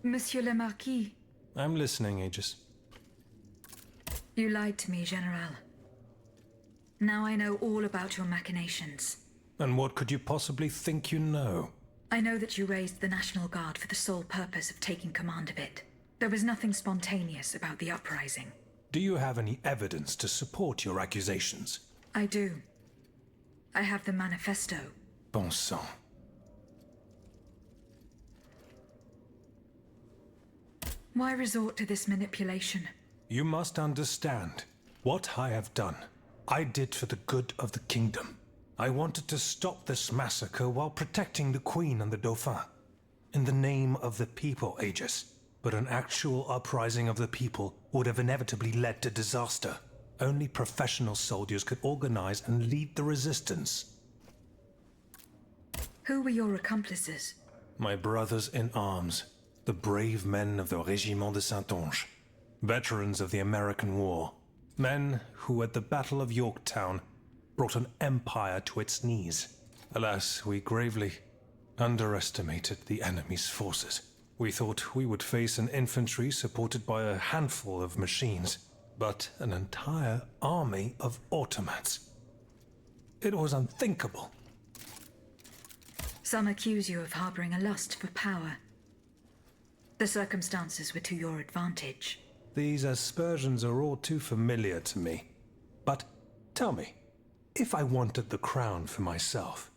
Monsieur le Marquis, I'm listening, Aegis. you lied to me, General. Now I know all about your machinations. And what could you possibly think you know? I know that you raised the National Guard for the sole purpose of taking command of it. There was nothing spontaneous about the uprising. Do you have any evidence to support your accusations? I do. I have the manifesto. Bon sang. Why resort to this manipulation? You must understand. What I have done, I did for the good of the kingdom. I wanted to stop this massacre while protecting the Queen and the Dauphin. In the name of the people, Aegis. But an actual uprising of the people would have inevitably led to disaster. Only professional soldiers could organize and lead the resistance. Who were your accomplices? My brothers in arms, the brave men of the Régiment de Saintonge, veterans of the American War, men who at the Battle of Yorktown brought an empire to its knees. Alas, we gravely underestimated the enemy's forces. We thought we would face an infantry supported by a handful of machines, but an entire army of automats. It was unthinkable. Some accuse you of harboring a lust for power. The circumstances were to your advantage. These aspersions are all too familiar to me. But tell me, if I wanted the crown for myself,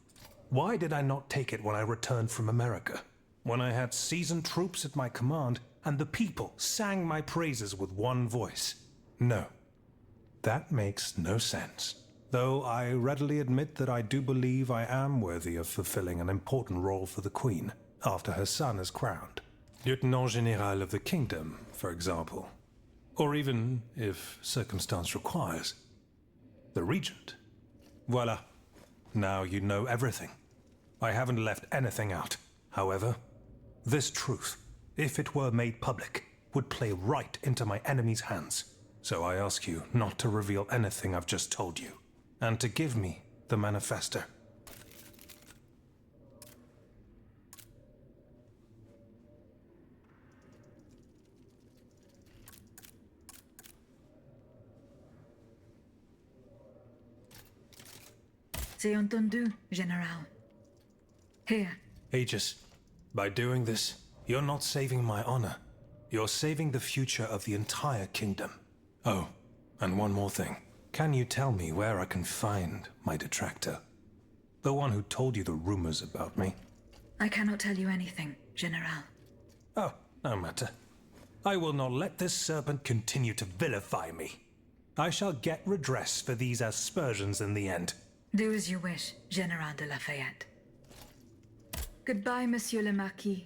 why did I not take it when I returned from America? When I had seasoned troops at my command, and the people sang my praises with one voice. No, that makes no sense. Though I readily admit that I do believe I am worthy of fulfilling an important role for the Queen, after her son is crowned. Lieutenant General of the Kingdom, for example. Or even, if circumstance requires, the Regent. Voila. Now you know everything. I haven't left anything out. However, this truth, if it were made public, would play right into my enemy's hands. So I ask you not to reveal anything I've just told you, and to give me the manifesto. C'est entendu, General. Here. Aegis, by doing this, you're not saving my honor. You're saving the future of the entire kingdom. Oh, and one more thing. Can you tell me where I can find my detractor? The one who told you the rumors about me? I cannot tell you anything, General. Oh, no matter. I will not let this serpent continue to vilify me. I shall get redress for these aspersions in the end. Do as you wish, General de Lafayette. Goodbye, Monsieur le Marquis.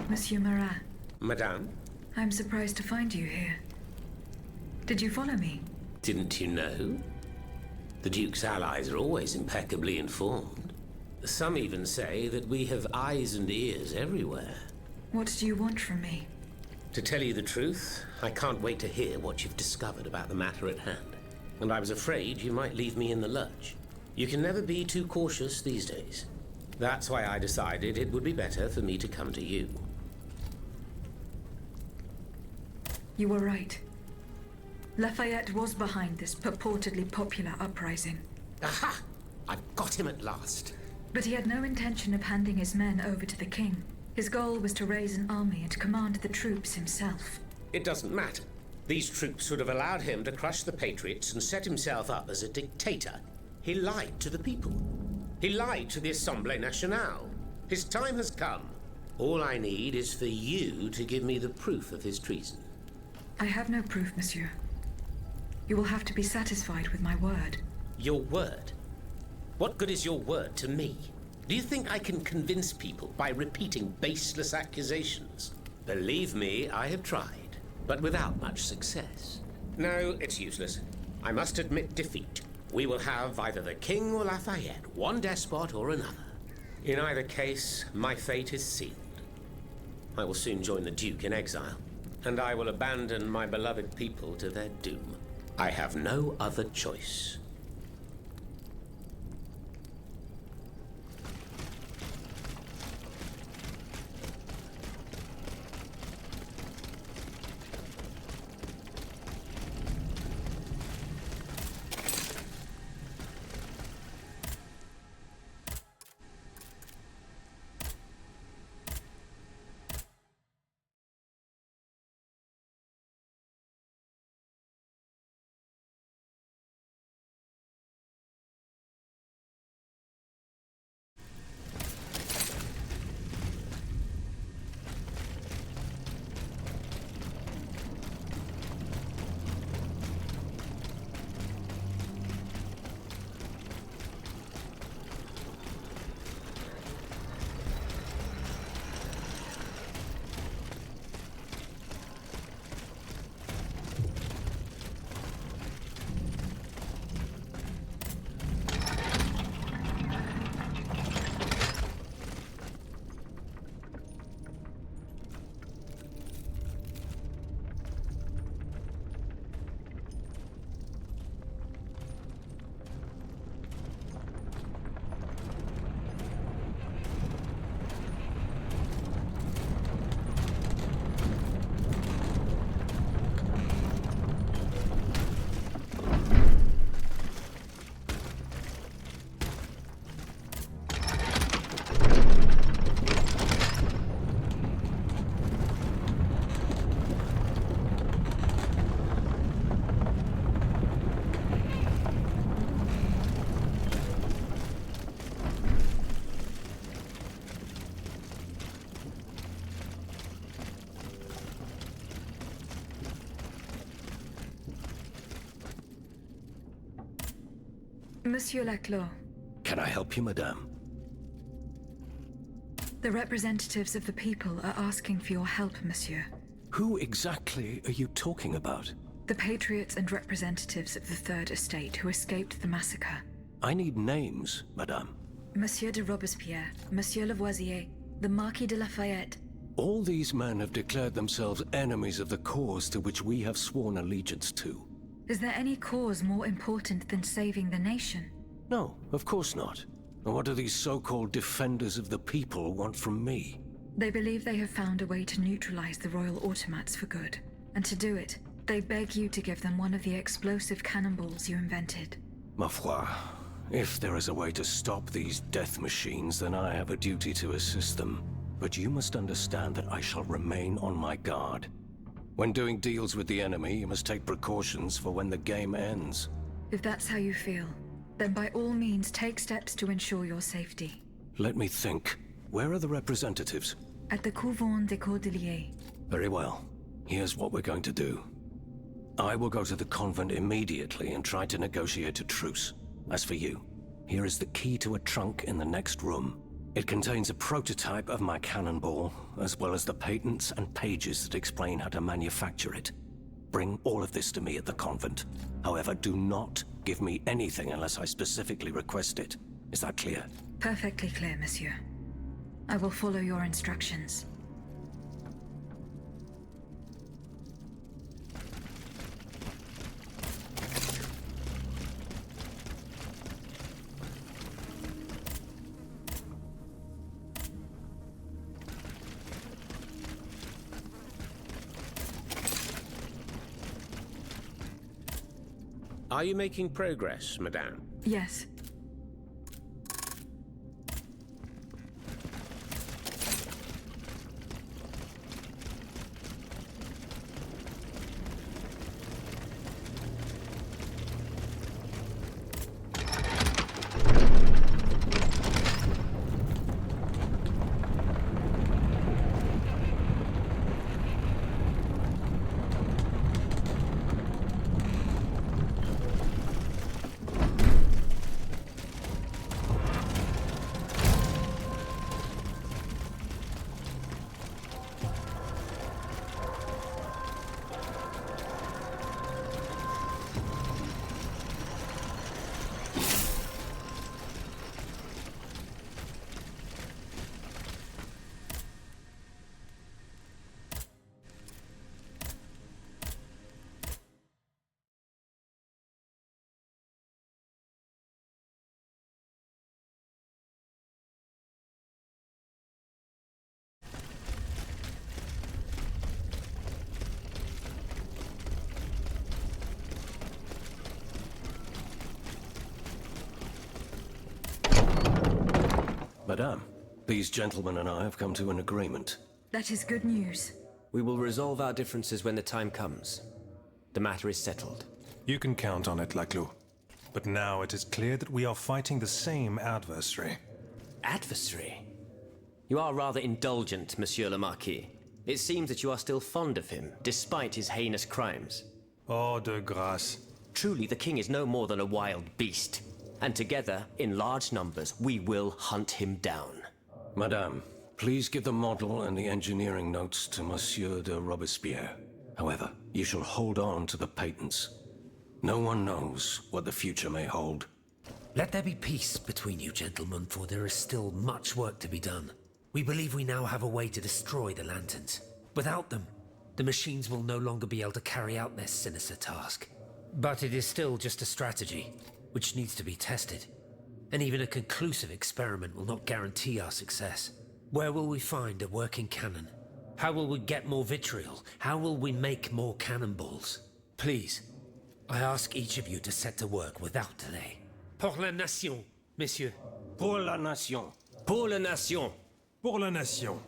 Monsieur Marat. Madame? I'm surprised to find you here. Did you follow me? Didn't you know? The Duke's allies are always impeccably informed. Some even say that we have eyes and ears everywhere. What do you want from me? To tell you the truth, I can't wait to hear what you've discovered about the matter at hand. And I was afraid you might leave me in the lurch. You can never be too cautious these days. That's why I decided it would be better for me to come to you. You were right. Lafayette was behind this purportedly popular uprising. Aha! I've got him at last. But he had no intention of handing his men over to the king. His goal was to raise an army and command the troops himself. It doesn't matter. These troops would have allowed him to crush the Patriots and set himself up as a dictator. He lied to the people. He lied to the Assemblée Nationale. His time has come. All I need is for you to give me the proof of his treason. I have no proof, monsieur. You will have to be satisfied with my word. Your word? What good is your word to me? Do you think I can convince people by repeating baseless accusations? Believe me, I have tried, but without much success. No, it's useless. I must admit defeat. We will have either the King or Lafayette, one despot or another. In either case, my fate is sealed. I will soon join the Duke in exile, and I will abandon my beloved people to their doom. I have no other choice. Monsieur Laclos, Can I help you, madame? the representatives of the people are asking for your help, monsieur. Who exactly are you talking about? The patriots and representatives of the Third Estate who escaped the massacre. I need names, madame. Monsieur de Robespierre, Monsieur Lavoisier, the Marquis de Lafayette. All these men have declared themselves enemies of the cause to which we have sworn allegiance to. Is there any cause more important than saving the nation? No, of course not. And what do these so-called defenders of the people want from me? They believe they have found a way to neutralize the royal automats for good. And to do it, they beg you to give them one of the explosive cannonballs you invented. Ma foi, if there is a way to stop these death machines, then I have a duty to assist them. But you must understand that I shall remain on my guard. When doing deals with the enemy, you must take precautions for when the game ends. If that's how you feel, then by all means take steps to ensure your safety. Let me think. Where are the representatives? At the Couvent des Cordeliers. Very well. Here's what we're going to do. I will go to the convent immediately and try to negotiate a truce. As for you, here is the key to a trunk in the next room. It contains a prototype of my cannonball, as well as the patents and pages that explain how to manufacture it. Bring all of this to me at the convent. However, do not give me anything unless I specifically request it. Is that clear? Perfectly clear, monsieur. I will follow your instructions. Are you making progress, madame? Yes. Madame, these gentlemen and I have come to an agreement. That is good news. We will resolve our differences when the time comes. The matter is settled. You can count on it, Laclos. But now it is clear that we are fighting the same adversary. Adversary? You are rather indulgent, Monsieur le Marquis. It seems that you are still fond of him, despite his heinous crimes. Oh, de grâce. Truly, the king is no more than a wild beast. And together, in large numbers, we will hunt him down. Madame, please give the model and the engineering notes to Monsieur de Robespierre. However, you shall hold on to the patents. No one knows what the future may hold. Let there be peace between you gentlemen, for there is still much work to be done. We believe we now have a way to destroy the lanterns. Without them, the machines will no longer be able to carry out their sinister task. But it is still just a strategy, which needs to be tested. And even a conclusive experiment will not guarantee our success. Where will we find a working cannon? How will we get more vitriol? How will we make more cannonballs? Please, I ask each of you to set to work without delay. Pour la nation, messieurs. Pour la nation. Pour la nation! Pour la nation.